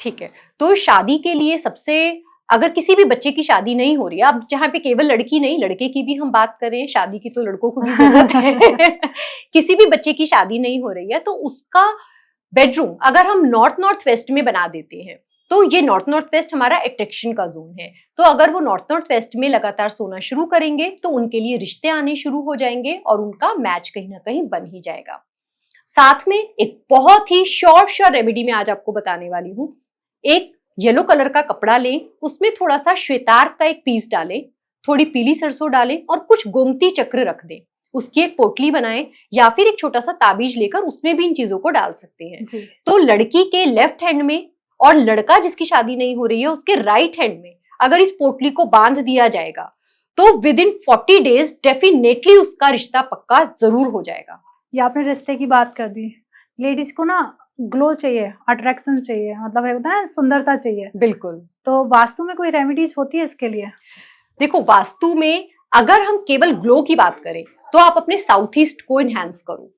ठीक है, तो शादी के लिए सबसे, अगर किसी भी बच्चे की शादी नहीं हो रही है, अब जहाँ पे केवल लड़की नहीं लड़के की भी हम बात करें, शादी की तो लड़कों को भी जरूरत है किसी भी बच्चे की शादी नहीं हो रही है तो उसका बेडरूम अगर हम नॉर्थ वेस्ट में बना देते हैं, तो ये नॉर्थ वेस्ट हमारा अट्रैक्शन का जोन है। तो अगर वो नॉर्थ वेस्ट में लगातार सोना शुरू करेंगे तो उनके लिए रिश्ते आने शुरू हो जाएंगे और उनका मैच कहीं ना कहीं बन ही जाएगा। साथ में एक बहुत ही शॉर्ट रेमेडी में आज आपको बताने वाली हूँ। एक येलो कलर का कपड़ा लें, उसमें थोड़ा सा श्वेतार्क का एक पीस डालें, थोड़ी पीली सरसों डालें और कुछ गोमती चक्र रख दें। उसकी एक पोटली बनाएं या फिर एक छोटा सा ताबीज लेकर उसमें भी इन चीजों को डाल सकते हैं। तो लड़की के लेफ्ट हैंड में और लड़का जिसकी शादी नहीं हो रही है उसके राइट हैंड में अगर इस पोटली को बांध दिया जाएगा तो विद इन 40 डेज डेफिनेटली उसका रिश्ता पक्का जरूर हो जाएगा। ये आपने रिश्ते की बात कर दी। लेडीज को ना ग्लो चाहिए, अट्रैक्शन चाहिए, मतलब है होता है सुंदरता चाहिए। बिल्कुल। तो वास्तु में कोई रेमेडीज होती है इसके लिए? देखो, वास्तु में अगर हम केवल ग्लो की बात करें तो आप अपने साउथ ईस्ट को इनहेंस करो।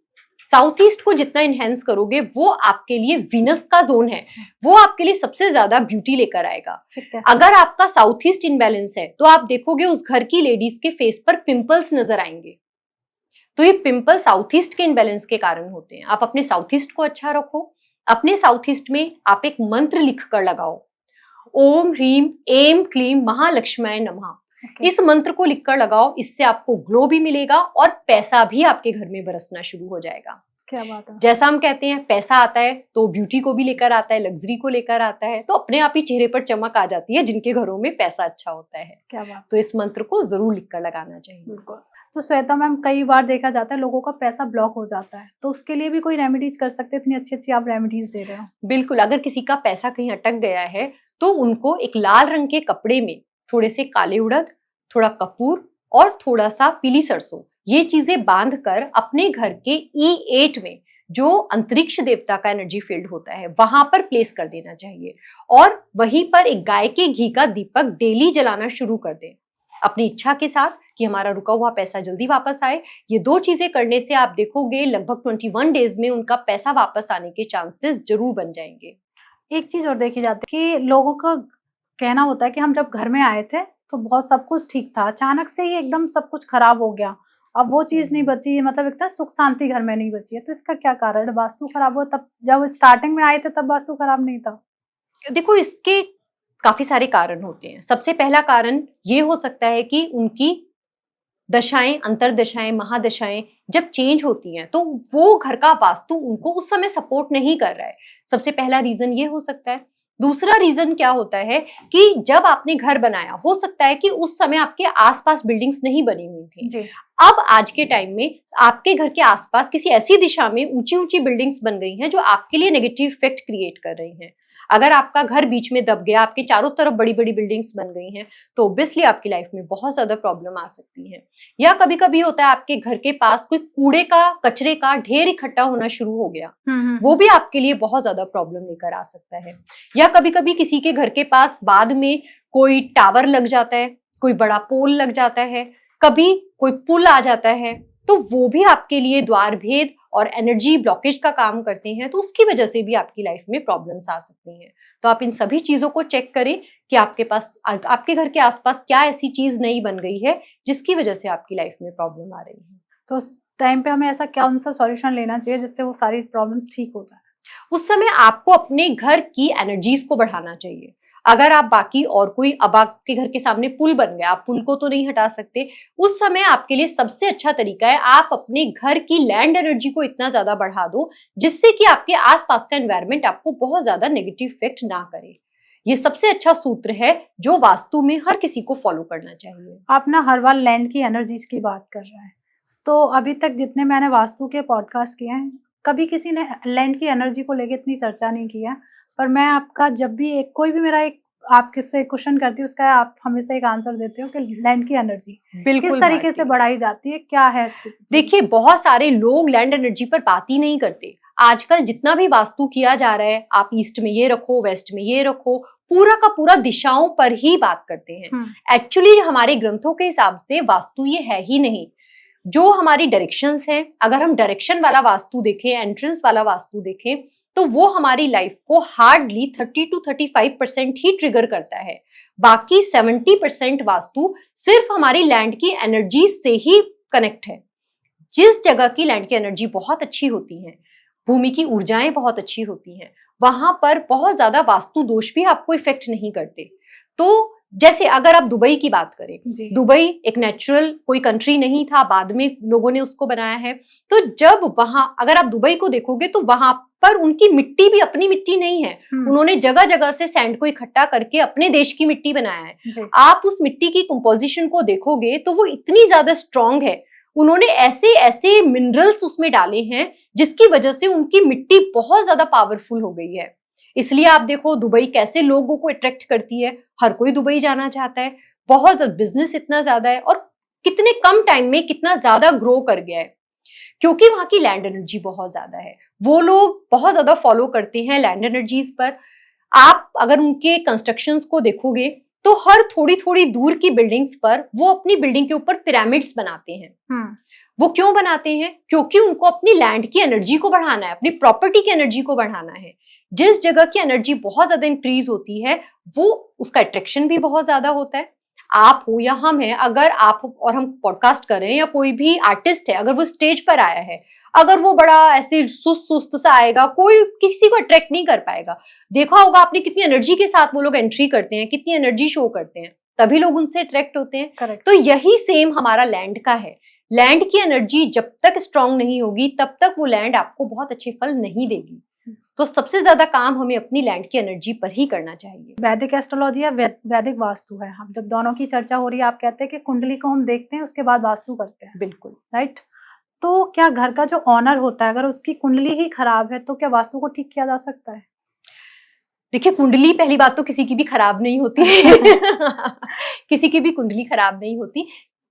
साउथ ईस्ट को जितना इनहेंस करोगे वो आपके लिए वीनस का जोन है, वो आपके लिए सबसे ज्यादा ब्यूटी लेकर आएगा। अगर आपका साउथ ईस्ट इनबैलेंस है तो आप देखोगे उस घर की लेडीज के फेस पर पिंपल्स नजर आएंगे। तो ये पिंपल साउथ ईस्ट के इनबैलेंस के कारण होते हैं। आप अपने साउथ ईस्ट को अच्छा रखो। अपने साउथ ईस्ट में आप एक मंत्र लिख कर लगाओ, ओम ह्रीम एम क्लीम महालक्ष्मी नमः। इस मंत्र को लिखकर लगाओ, इससे आपको ग्लो भी मिलेगा और पैसा भी आपके घर में बरसना शुरू हो जाएगा। क्या बात है। जैसा हम कहते हैं पैसा आता है तो ब्यूटी को भी लेकर आता है, लग्जरी को लेकर आता है, तो अपने आप ही चेहरे पर चमक आ जाती है जिनके घरों में पैसा अच्छा होता है। क्या बात। तो इस मंत्र को जरूर लिखकर लगाना चाहिए। बिल्कुल। तो श्वेता मैम, कई बार देखा जाता है लोगों का पैसा ब्लॉक हो जाता है, तो उसके लिए भी कोई रेमेडीज कर सकते हैं? इतनी अच्छी अच्छी आप रेमेडीज दे रहे हो। बिल्कुल, अगर किसी का पैसा कहीं अटक गया है तो उनको एक लाल रंग के कपड़े में थोड़े से काले उड़द, थोड़ा कपूर और थोड़ा सा पीली सरसों, ये चीजें बांधकर अपने घर के E8 में जो अंतरिक्ष देवता का एनर्जी फील्ड होता है वहां पर प्लेस कर देना चाहिए और वहीं पर एक गाय के घी का दीपक डेली जलाना शुरू कर दें अपनी इच्छा के साथ कि हमारा रुका हुआ पैसा जल्दी वापस आए। ये 2 चीजें करने से आप देखोगे लगभग 21 डेज में उनका पैसा वापस आने के चांसेस जरूर बन जाएंगे। एक चीज और देखी जाती है कि लोगों का कहना होता है कि हम जब घर में आए थे तो बहुत सब कुछ ठीक था, अचानक से ही एकदम सब कुछ खराब हो गया, अब वो चीज नहीं बची, मतलब इतना सुख शांति घर में नहीं बची है। तो इसका क्या कारण है? वास्तु खराब हुआ तब, जब स्टार्टिंग में आए थे तब वास्तु खराब नहीं था? देखो, इसके काफी सारे कारण होते हैं। सबसे पहला कारण ये हो सकता है कि उनकी दशाएं, अंतरदशाएं, महादशाएं जब चेंज होती हैं तो वो घर का वास्तु उनको उस समय सपोर्ट नहीं कर रहा है। सबसे पहला रीजन ये हो सकता है। दूसरा रीजन क्या होता है कि जब आपने घर बनाया, हो सकता है कि उस समय आपके आसपास बिल्डिंग्स नहीं बनी हुई थी। अब आज के टाइम में आपके घर के आसपास किसी ऐसी दिशा में ऊंची ऊंची बिल्डिंग्स बन गई हैं जो आपके लिए नेगेटिव इफेक्ट क्रिएट कर रही हैं। अगर आपका घर बीच में दब गया, आपके चारों तरफ बड़ी बड़ी बिल्डिंग्स बन गई हैं, तो ऑब्वियसली आपकी लाइफ में बहुत ज्यादा प्रॉब्लम आ सकती है। या कभी कभी होता है आपके घर के पास कोई कूड़े का, कचरे का ढेर इकट्ठा होना शुरू हो गया, वो भी आपके लिए बहुत ज्यादा प्रॉब्लम लेकर आ सकता है। या कभी कभी किसी के घर के पास बाद में कोई टावर लग जाता है, कोई बड़ा पोल लग जाता है, कभी कोई पुल आ जाता है, तो वो भी आपके लिए द्वार भेद और एनर्जी ब्लॉकेज का काम करते हैं। तो उसकी वजह से भी आपकी लाइफ में प्रॉब्लम्स आ सकती हैं। तो आप इन सभी चीजों को चेक करें कि आपके पास, आपके घर के आसपास क्या ऐसी चीज नई बन गई है जिसकी वजह से आपकी लाइफ में प्रॉब्लम आ रही है। तो उस टाइम पे हमें ऐसा कौन सा सॉल्यूशन लेना चाहिए जिससे वो सारी प्रॉब्लम्स ठीक हो जाए? उस समय आपको अपने घर की एनर्जीज को बढ़ाना चाहिए। अगर आप बाकी और कोई, अब आपके घर के सामने पुल बन गया, आप पुल को तो नहीं हटा सकते, उस समय आपके लिए सबसे अच्छा तरीका है आप अपने घर की लैंड एनर्जी को इतना ज्यादा बढ़ा दो जिससे कि आपके आसपास का एनवायरनमेंट आपको बहुत ज्यादा नेगेटिव इफेक्ट ना करे। ये सबसे अच्छा सूत्र है जो वास्तु में हर किसी को फॉलो करना चाहिए। आप ना हर बार लैंड की एनर्जीज की बात कर रहे हैं, तो अभी तक जितने मैंने वास्तु के पॉडकास्ट किए हैं, कभी किसी ने लैंड की एनर्जी को लेके इतनी चर्चा नहीं की है। पर मैं आपका जब भी कोई भी मेरा एक आपके से क्वेश्चन करती हूँ, उसका आप हमेशा एक आंसर देते हो कि लैंड की एनर्जी किस बिल्कुल तरीके से भारती। बढ़ाई जाती है, क्या है इसके पीछे? देखिए, बहुत सारे लोग लैंड एनर्जी पर बात ही नहीं करते। आजकल जितना भी वास्तु किया जा रहा है, आप ईस्ट में ये रखो, वेस्ट में ये रखो, पूरा का पूरा दिशाओं पर ही बात करते हैं। एक्चुअली हमारे ग्रंथों के हिसाब से वास्तु ये है ही नहीं। जो हमारी डायरेक्शंस हैं, अगर हम डायरेक्शन वाला वास्तु देखें, एंट्रेंस वाला वास्तु देखें, तो वो हमारी लाइफ को हार्डली 30 to 35% ही ट्रिगर करता है। बाकी 70% वास्तु सिर्फ हमारी लैंड की एनर्जी से ही कनेक्ट है। जिस जगह की लैंड की एनर्जी बहुत अच्छी होती है, भूमि की ऊर्जाएं बहुत अच्छी होती हैं, वहां पर बहुत ज्यादा वास्तु दोष भी आपको इफेक्ट नहीं करते। तो जैसे अगर आप दुबई की बात करें, दुबई एक नेचुरल कोई कंट्री नहीं था, बाद में लोगों ने उसको बनाया है। तो जब वहां अगर आप दुबई को देखोगे तो वहां पर उनकी मिट्टी भी अपनी मिट्टी नहीं है, उन्होंने जगह जगह से सैंड को इकट्ठा करके अपने देश की मिट्टी बनाया है। आप उस मिट्टी की कंपोजिशन को देखोगे तो वो इतनी ज्यादा स्ट्रांग है, उन्होंने ऐसे ऐसे मिनरल्स उसमें डाले हैं जिसकी वजह से उनकी मिट्टी बहुत ज्यादा पावरफुल हो गई है। इसलिए आप देखो दुबई कैसे लोगों को अट्रैक्ट करती है, हर कोई दुबई जाना चाहता है, बहुत ज्यादा बिजनेस इतना ज्यादा है और कितने कम टाइम में कितना ज्यादा ग्रो कर गया है, क्योंकि वहां की लैंड एनर्जी बहुत ज्यादा है। वो लोग बहुत ज्यादा फॉलो करते हैं लैंड एनर्जीज पर। आप अगर उनके कंस्ट्रक्शंस को देखोगे तो हर थोड़ी थोड़ी दूर की बिल्डिंग्स पर वो अपनी बिल्डिंग के ऊपर पिरामिड्स बनाते हैं। वो क्यों बनाते हैं? क्योंकि उनको अपनी लैंड की एनर्जी को बढ़ाना है, अपनी प्रॉपर्टी की एनर्जी को बढ़ाना है। जिस जगह की एनर्जी बहुत ज्यादा इंक्रीज होती है वो उसका अट्रैक्शन भी बहुत ज्यादा होता है। आप हो या हम हैं, अगर आप और हम पॉडकास्ट कर रहे हैं या कोई भी आर्टिस्ट है, अगर वो स्टेज पर आया है, अगर वो बड़ा ऐसे सुस्त सुस्त सा आएगा, कोई किसी को अट्रैक्ट नहीं कर पाएगा। देखा होगा आपने कितनी एनर्जी के साथ वो लोग एंट्री करते हैं, कितनी एनर्जी शो करते हैं, तभी लोग उनसे अट्रैक्ट होते हैं। Correct. तो यही सेम हमारा लैंड का है। लैंड की एनर्जी जब तक स्ट्रांग नहीं होगी तब तक वो लैंड आपको बहुत अच्छे फल नहीं देगी। तो सबसे ज्यादा काम हमें अपनी लैंड की एनर्जी पर ही करना चाहिए। वैदिक एस्ट्रोलॉजी या वैदिक वास्तु है, हम जब दोनों की चर्चा हो रही है, आप कहते हैं कि कुंडली को हम देखते हैं उसके बाद वास्तु करते हैं। बिल्कुल राइट। तो क्या घर का जो ऑनर होता है अगर उसकी कुंडली ही खराब है तो क्या वास्तु को ठीक किया जा सकता है? देखिए, कुंडली पहली बात तो किसी की भी खराब नहीं होती किसी की भी कुंडली खराब नहीं होती,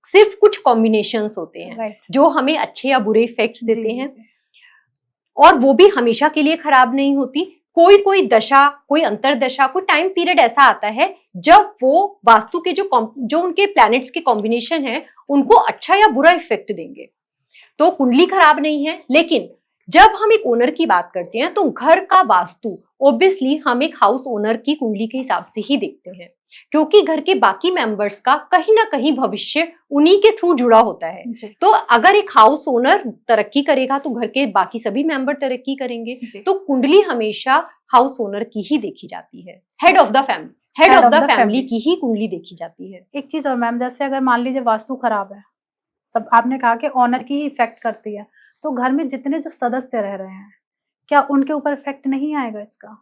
सिर्फ कुछ कॉम्बिनेशंस होते हैं जो हमें अच्छे या बुरे इफेक्ट्स देते हैं, और वो भी हमेशा के लिए खराब नहीं होती। कोई कोई दशा, कोई अंतरदशा, कोई टाइम पीरियड ऐसा आता है जब वो वास्तु के जो उनके प्लैनेट्स के कॉम्बिनेशन है उनको अच्छा या बुरा इफेक्ट देंगे। तो कुंडली खराब नहीं है, लेकिन जब हम एक ओनर की बात करते हैं तो घर का वास्तु ऑब्वियसली हम एक हाउस ओनर की कुंडली के हिसाब से ही देखते हैं, क्योंकि घर के बाकी मेंबर्स का कहीं ना कहीं भविष्य उन्हीं के थ्रू जुड़ा होता है। तो अगर एक हाउस ओनर तरक्की करेगा तो घर के बाकी सभी मेंबर तरक्की करेंगे। तो कुंडली हमेशा हाउस ओनर की ही देखी जाती है, हेड ऑफ द फैमिली की ही कुंडली देखी जाती है। एक चीज और मैम, जैसे अगर मान लीजिए वास्तु खराब है, सब आपने कहा कि ऑनर की ही इफेक्ट करती है, तो घर में जितने जो सदस्य रह रहे हैं क्या उनके ऊपर इफेक्ट नहीं आएगा इसका?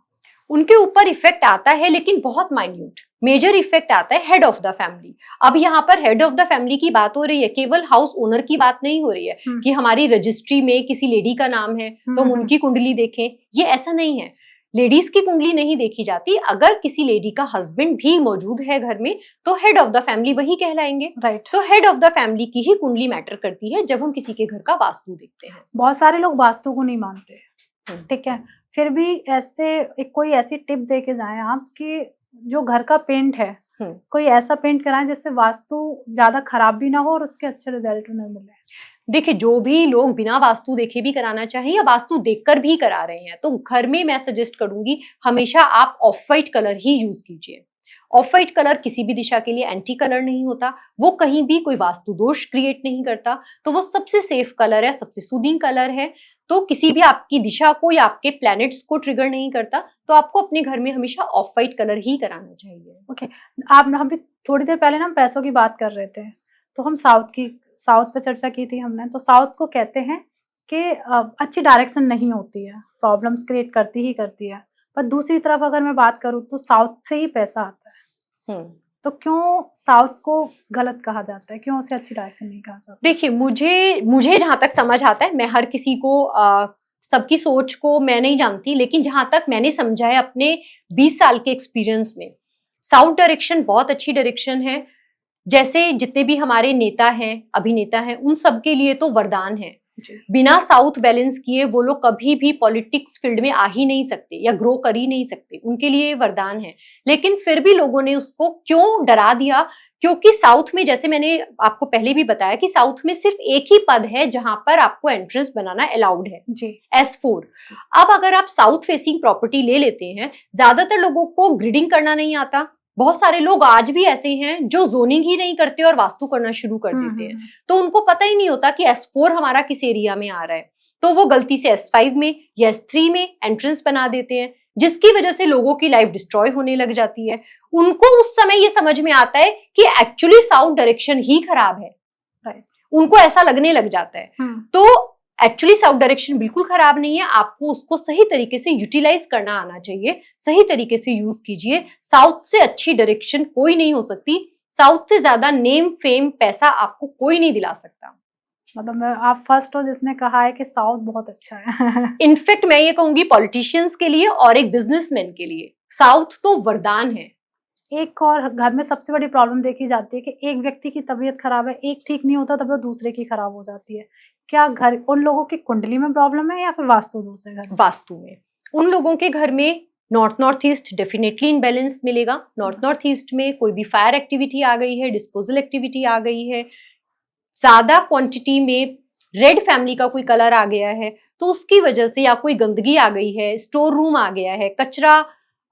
उनके ऊपर इफेक्ट आता है, लेकिन बहुत माइन्यूट। मेजर इफेक्ट आता है हेड ऑफ द फैमिली। अब यहाँ पर हेड ऑफ द फैमिली की बात हो रही है, केवल हाउस ओनर की बात नहीं हो रही है कि हमारी रजिस्ट्री में किसी लेडी का नाम है तो हम उनकी कुंडली देखें, ये ऐसा नहीं है। लेडीज की कुंडली नहीं देखी जाती। अगर किसी लेडी का हस्बैंड भी मौजूद है घर में तो हेड ऑफ द फैमिली वही कहलाएंगे। राइट। तो हेड ऑफ द फैमिली की ही कुंडली मैटर करती है जब हम किसी के घर का वास्तु देखते हैं। बहुत सारे लोग वास्तु को नहीं मानते, ठीक है, फिर भी ऐसे कोई ऐसी टिप दे के जाएं आप कि जो घर का पेंट है कोई ऐसा पेंट कराएं जिससे वास्तु ज्यादा खराब भी ना हो और उसके अच्छे रिजल्ट उन्हें मिले। देखिए, जो भी लोग बिना वास्तु देखे भी कराना चाहिए या वास्तु देखकर भी करा रहे हैं, तो घर में मैं सजेस्ट करूंगी हमेशा आप of white colour he use कीजिए। ऑफ वाइट कलर किसी भी दिशा के लिए एंटी कलर नहीं होता, वो कहीं भी कोई वास्तु दोष क्रिएट नहीं करता, तो वो सबसे सेफ कलर है, सबसे सूदिंग कलर है। तो किसी भी आपकी दिशा को या आपके प्लैनेट्स को ट्रिगर नहीं करता, तो आपको अपने घर में हमेशा ऑफ वाइट कलर ही कराना चाहिए। ओके। आप हम भी थोड़ी देर पहले ना हम पैसों की बात कर रहे थे, तो हम साउथ पे चर्चा की थी हमने, तो साउथ को कहते हैं कि अच्छी डायरेक्शन नहीं होती है, प्रॉब्लम्स क्रिएट करती ही करती है। पर दूसरी तरफ अगर मैं बात करूँ तो साउथ से ही पैसा आता है, हम्म। तो क्यों साउथ को गलत कहा जाता है, क्यों उसे अच्छी डायरेक्शन नहीं कहा जाता? देखिए, मुझे जहां तक समझ आता है, मैं हर किसी को सबकी सोच को मैं नहीं जानती, लेकिन जहां तक मैंने समझा है अपने 20 साल के एक्सपीरियंस में, साउथ डायरेक्शन बहुत अच्छी डायरेक्शन है। जैसे जितने भी हमारे नेता हैं, अभिनेता हैं, उन सबके लिए तो वरदान है। जी। बिना साउथ बैलेंस किए वो लोग कभी भी पॉलिटिक्स फील्ड में आ ही नहीं सकते या ग्रो कर ही नहीं सकते, उनके लिए ये वरदान है। लेकिन फिर भी लोगों ने उसको क्यों डरा दिया? क्योंकि साउथ में, जैसे मैंने आपको पहले भी बताया, कि साउथ में सिर्फ एक ही पद है जहां पर आपको एंट्रेंस बनाना अलाउड है, जी। S4। अब अगर आप साउथ फेसिंग प्रॉपर्टी ले लेते हैं, ज्यादातर लोगों को ग्रिडिंग करना नहीं आता। बहुत सारे लोग आज भी ऐसे हैं जो जोनिंग ही नहीं करते और वास्तु करना शुरू कर देते हैं, तो उनको पता ही नहीं होता कि S4 हमारा किस एरिया में आ रहा है, तो वो गलती से S5 में या S3 में एंट्रेंस बना देते हैं, जिसकी वजह से लोगों की लाइफ डिस्ट्रॉय होने लग जाती है। उनको उस समय ये समझ में आता है कि एक्चुअली साउथ डायरेक्शन ही खराब है, राइट। उनको ऐसा लगने लग जाता है। तो एक्चुअली साउथ डायरेक्शन बिल्कुल खराब नहीं है, आपको उसको सही तरीके से यूटिलाइज करना आना चाहिए, सही तरीके से यूज कीजिए। साउथ से अच्छी डायरेक्शन कोई नहीं हो सकती, साउथ से ज्यादा नेम फेम पैसा आपको कोई नहीं दिला सकता। मतलब आप फर्स्ट हो जिसने कहा है कि साउथ बहुत अच्छा है। इनफैक्ट मैं ये कहूंगी पॉलिटिशियंस के लिए और एक बिजनेसमैन के लिए साउथ तो वरदान है। एक और घर में सबसे बड़ी प्रॉब्लम देखी जाती है कि एक व्यक्ति की तबीयत खराब है, एक ठीक नहीं होता तब तो दूसरे की खराब हो जाती है। क्या घर उन लोगों की कुंडली में प्रॉब्लम है या फिर वास्तु दोष है घर में? वास्तु में उन लोगों के घर में नॉर्थ ईस्ट डेफिनेटली इनबैलेंस मिलेगा। नॉर्थ ईस्ट में कोई भी फायर एक्टिविटी आ गई है, डिस्पोजल एक्टिविटी आ गई है, ज्यादा क्वांटिटी में रेड फैमिली का कोई कलर आ गया है, तो उसकी वजह से, या कोई गंदगी आ गई है, स्टोर रूम आ गया है, कचरा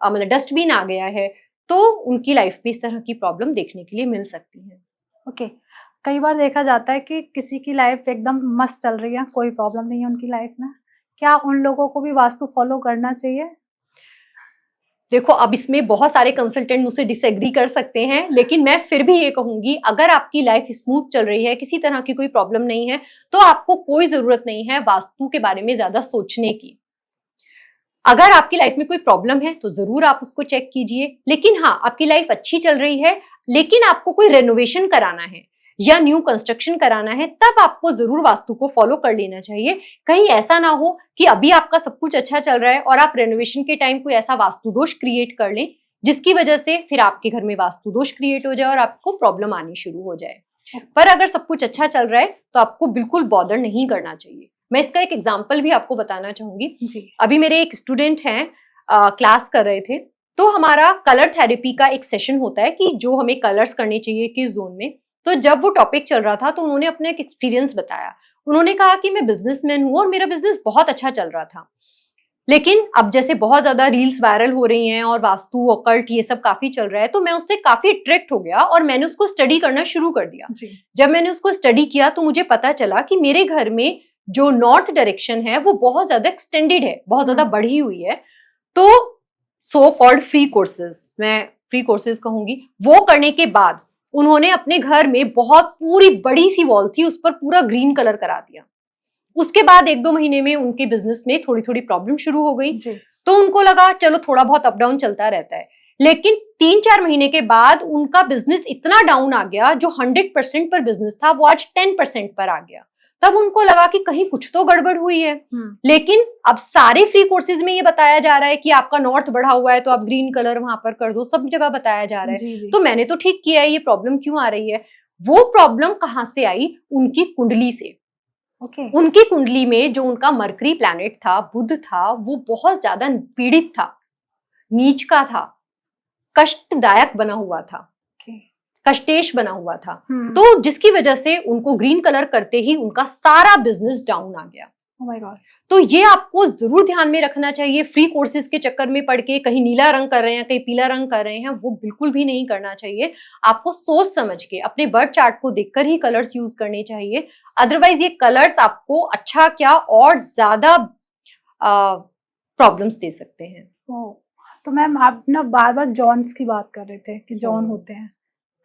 मतलब डस्टबिन आ गया है, तो उनकी लाइफ में इस तरह की प्रॉब्लम देखने के लिए मिल सकती है। ओके। कई बार देखा जाता है कि किसी की लाइफ एकदम मस्त चल रही है, कोई प्रॉब्लम नहीं है उनकी लाइफ में, क्या उन लोगों को भी वास्तु फॉलो करना चाहिए? देखो, अब इसमें बहुत सारे कंसल्टेंट मुझसे डिसएग्री कर सकते हैं, लेकिन मैं फिर भी ये कहूंगी, अगर आपकी लाइफ स्मूथ चल रही है, किसी तरह की कोई प्रॉब्लम नहीं है, तो आपको कोई जरूरत नहीं है वास्तु के बारे में ज्यादा सोचने की। अगर आपकी लाइफ में कोई प्रॉब्लम है तो जरूर आप उसको चेक कीजिए, लेकिन हाँ, आपकी लाइफ अच्छी चल रही है लेकिन आपको कोई रेनोवेशन कराना है या न्यू कंस्ट्रक्शन कराना है, तब आपको जरूर वास्तु को फॉलो कर लेना चाहिए। कहीं ऐसा ना हो कि अभी आपका सब कुछ अच्छा चल रहा है और आप रेनोवेशन के टाइम कोई ऐसा वास्तु दोष क्रिएट कर लें जिसकी वजह से फिर आपके घर में वास्तु दोष क्रिएट हो जाए और आपको प्रॉब्लम आनी शुरू हो जाए। पर अगर सब कुछ अच्छा चल रहा है तो आपको बिल्कुल बॉदर नहीं करना चाहिए। मैं इसका एक एग्जाम्पल भी आपको बताना चाहूंगी। अभी मेरे एक स्टूडेंट हैं, क्लास कर रहे थे, तो हमारा कलर थेरेपी का एक सेशन होता है कि जो हमें कलर्स करने चाहिए किस जोन में। तो जब वो टॉपिक चल रहा था तो उन्होंने अपना एक एक्सपीरियंस बताया। उन्होंने कहा कि मैं बिजनेसमैन हूँ और मेरा बिजनेस बहुत अच्छा चल रहा था, लेकिन अब जैसे बहुत ज्यादा रील्स वायरल हो रही हैं और वास्तु ऑकल्ट ये सब काफी चल रहा है, तो मैं उससे काफी अट्रैक्ट हो गया और मैंने उसको स्टडी करना शुरू कर दिया। जब मैंने उसको स्टडी किया तो मुझे पता चला कि मेरे घर में जो नॉर्थ डायरेक्शन है वो बहुत ज्यादा एक्सटेंडेड है, बहुत ज्यादा बढ़ी हुई है। तो सो कॉल्ड फ्री कोर्सेज, मैं फ्री कोर्सेज कहूंगी, वो करने के बाद उन्होंने अपने घर में बहुत पूरी बड़ी सी वॉल थी, उस पर पूरा ग्रीन कलर करा दिया। उसके बाद 1-2 महीने में उनके बिजनेस में थोड़ी थोड़ी प्रॉब्लम शुरू हो गई। तो उनको लगा चलो थोड़ा बहुत अप डाउन चलता रहता है, लेकिन 3-4 महीने के बाद उनका बिजनेस इतना डाउन आ गया, जो 100% पर बिजनेस था वो आज 10% पर आ गया। तब उनको लगा कि कहीं कुछ तो गड़बड़ हुई है। लेकिन अब सारे फ्री कोर्सेज में ये बताया जा रहा है कि आपका नॉर्थ बढ़ा हुआ है तो आप ग्रीन कलर वहां पर कर दो, सब जगह बताया जा रहा है। तो मैंने तो ठीक किया है, ये प्रॉब्लम क्यों आ रही है? वो प्रॉब्लम कहां से आई? उनकी कुंडली से। उनकी कुंडली में जो उनका मरकरी प्लैनेट था, बुध था, वो बहुत ज्यादा पीड़ित था, नीच का था, कष्टदायक बना हुआ था, कष्टेश बना हुआ था। तो जिसकी वजह से उनको ग्रीन कलर करते ही उनका सारा बिजनेस डाउन आ गया। Oh my God. तो ये आपको जरूर ध्यान में रखना चाहिए। फ्री कोर्सेज के चक्कर में पड़ के कहीं नीला रंग कर रहे हैं, कहीं पीला रंग कर रहे हैं, वो बिल्कुल भी नहीं करना चाहिए। आपको सोच समझ के अपने बर्थ चार्ट को देखकर ही कलर्स यूज करने चाहिए, अदरवाइज ये कलर्स आपको अच्छा क्या और ज्यादा प्रॉब्लम्स दे सकते हैं। तो मैम आप ना बार बार जॉन्स की बात कर रहे थे कि जॉन होते हैं,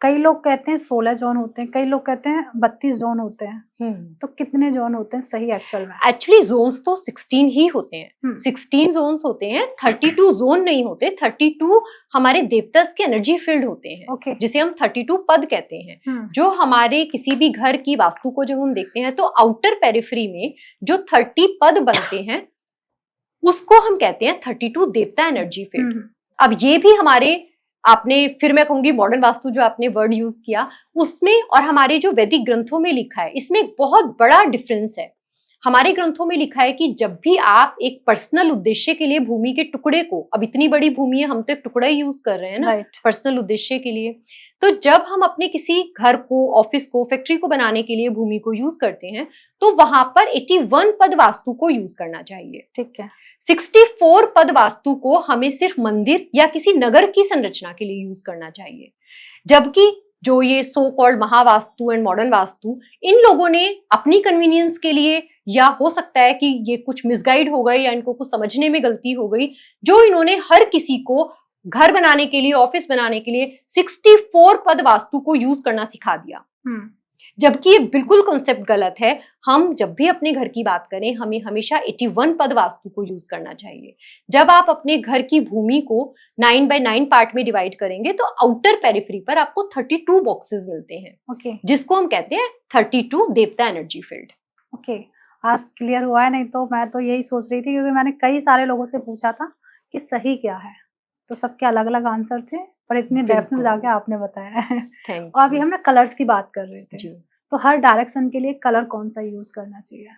कई लोग कहते हैं 16 जोन होते हैं, कई लोग कहते हैं 32 जोन होते हैं। तो कितने जोन होते हैं सही एक्चुअल में? एक्चुअली जोन्स तो 16 ही होते हैं। 16 हम्म। जोन्स होते हैं, 32 जोन नहीं होते। 32 हमारे देवतास के एनर्जी फील्ड होते हैं, ओके। जिसे हम 32 पद कहते हैं। जो हमारे किसी भी घर की वास्तु को जब हम देखते हैं तो आउटर पेरिफेरी में जो 30 पद बनते हैं उसको हम कहते हैं 32 देवता एनर्जी फील्ड। अब ये भी हमारे, आपने, फिर मैं कहूंगी मॉडर्न वास्तु जो आपने वर्ड यूज किया उसमें और हमारे जो वैदिक ग्रंथों में लिखा है इसमें एक बहुत बड़ा डिफरेंस है। हमारे ग्रंथों में लिखा है कि जब भी आप एक पर्सनल उद्देश्य के लिए भूमि के टुकड़े को, अब इतनी बड़ी भूमि है हम तो एक टुकड़ा ही यूज कर रहे हैं ना पर्सनल उद्देश्य के लिए, तो जब हम अपने किसी घर को, ऑफिस को, फैक्ट्री को बनाने के लिए भूमि को यूज करते हैं तो वहां पर 81 पद वास्तु को यूज करना चाहिए। ठीक है। 64 पद वास्तु को हमें सिर्फ मंदिर या किसी नगर की संरचना के लिए यूज करना चाहिए। जबकि जो ये so called Mahavastu and modern vastu, इन लोगों ने अपनी कन्वीनियंस के लिए, या हो सकता है कि ये कुछ मिसगाइड हो गए या इनको कुछ समझने में गलती हो गई, जो इन्होंने हर किसी को घर बनाने के लिए, ऑफिस बनाने के लिए 64 पद वास्तु को यूज करना सिखा दिया। जबकि ये बिल्कुल कॉन्सेप्ट गलत है। हम जब भी अपने घर की बात करें हमें हमेशा 81 पद वास्तु को यूज करना चाहिए। जब आप अपने घर की भूमि को 9 बाय 9 पार्ट में डिवाइड करेंगे तो आउटर पेरिफेरी पर आपको 32 बॉक्सेस मिलते हैं। ओके। जिसको हम कहते हैं 32 देवता एनर्जी फील्ड। ओके, आज क्लियर हुआ है। नहीं तो मैं तो यही सोच रही थी, क्योंकि मैंने कई सारे लोगों से पूछा था कि सही क्या है, तो सबके अलग अलग आंसर थे, पर इतनी डेप्थ में जाके आपने बताया है। और अभी हम ना कलर्स की बात कर रहे थे, तो हर डायरेक्शन के लिए कलर कौन सा यूज करना चाहिए?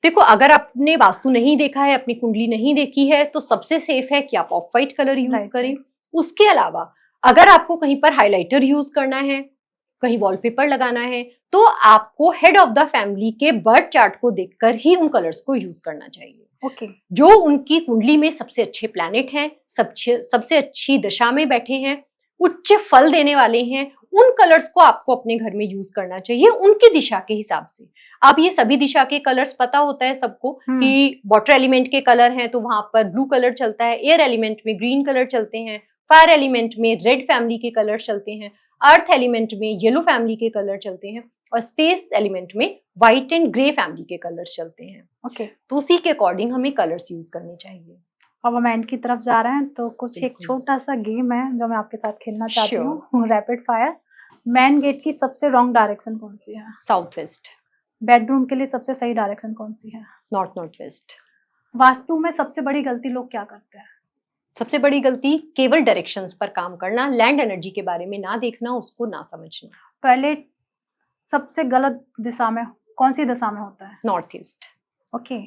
देखो, अगर आपने वास्तु नहीं देखा है, अपनी कुंडली नहीं देखी है, तो सबसे सेफ है कि आप ऑफ व्हाइट कलर यूज करें। उसके अलावा अगर आपको कहीं पर हाइलाइटर यूज करना है, कहीं वॉलपेपर लगाना है, तो आपको हेड ऑफ द फैमिली के बर्थ चार्ट को देखकर ही उन कलर्स को यूज करना चाहिए। ओके। जो उनकी कुंडली में सबसे अच्छे प्लैनेट हैं, सबसे अच्छी दशा में बैठे हैं, उच्च फल देने वाले हैं, उन कलर्स को आपको अपने घर में यूज करना चाहिए उनकी दिशा के हिसाब से। अब ये सभी दिशा के कलर्स पता होता है सबको कि वाटर एलिमेंट के कलर हैं तो वहां पर ब्लू कलर चलता है, एयर एलिमेंट में ग्रीन कलर चलते हैं, फायर एलिमेंट में रेड फैमिली के कलर चलते हैं, अर्थ एलिमेंट में येलो फैमिली के कलर चलते हैं, और स्पेस एलिमेंट में व्हाइट एंड ग्रे फैमिली के कलर्स चलते हैं। ओके। तो उसी के अकॉर्डिंग हमें कलर्स यूज करने चाहिए। अब हम एंड की तरफ जा रहे हैं, तो कुछ एक छोटा सा गेम है जो मैं आपके साथ खेलना चाहती हूँ, रैपिड फायर। मेन गेट की सबसे रॉन्ग डायरेक्शन कौन सी है? South west. बेडरूम के लिए सबसे सही डायरेक्शन कौन सी है? North north west. वास्तु में सबसे बड़ी गलती लोग क्या करते हैं? सबसे बड़ी गलती केवल डायरेक्शंस पर काम करना, लैंड एनर्जी के बारे में ना देखना, उसको ना समझना। टॉयलेट सबसे गलत दिशा में कौन सी दिशा में होता है? North east. ओके।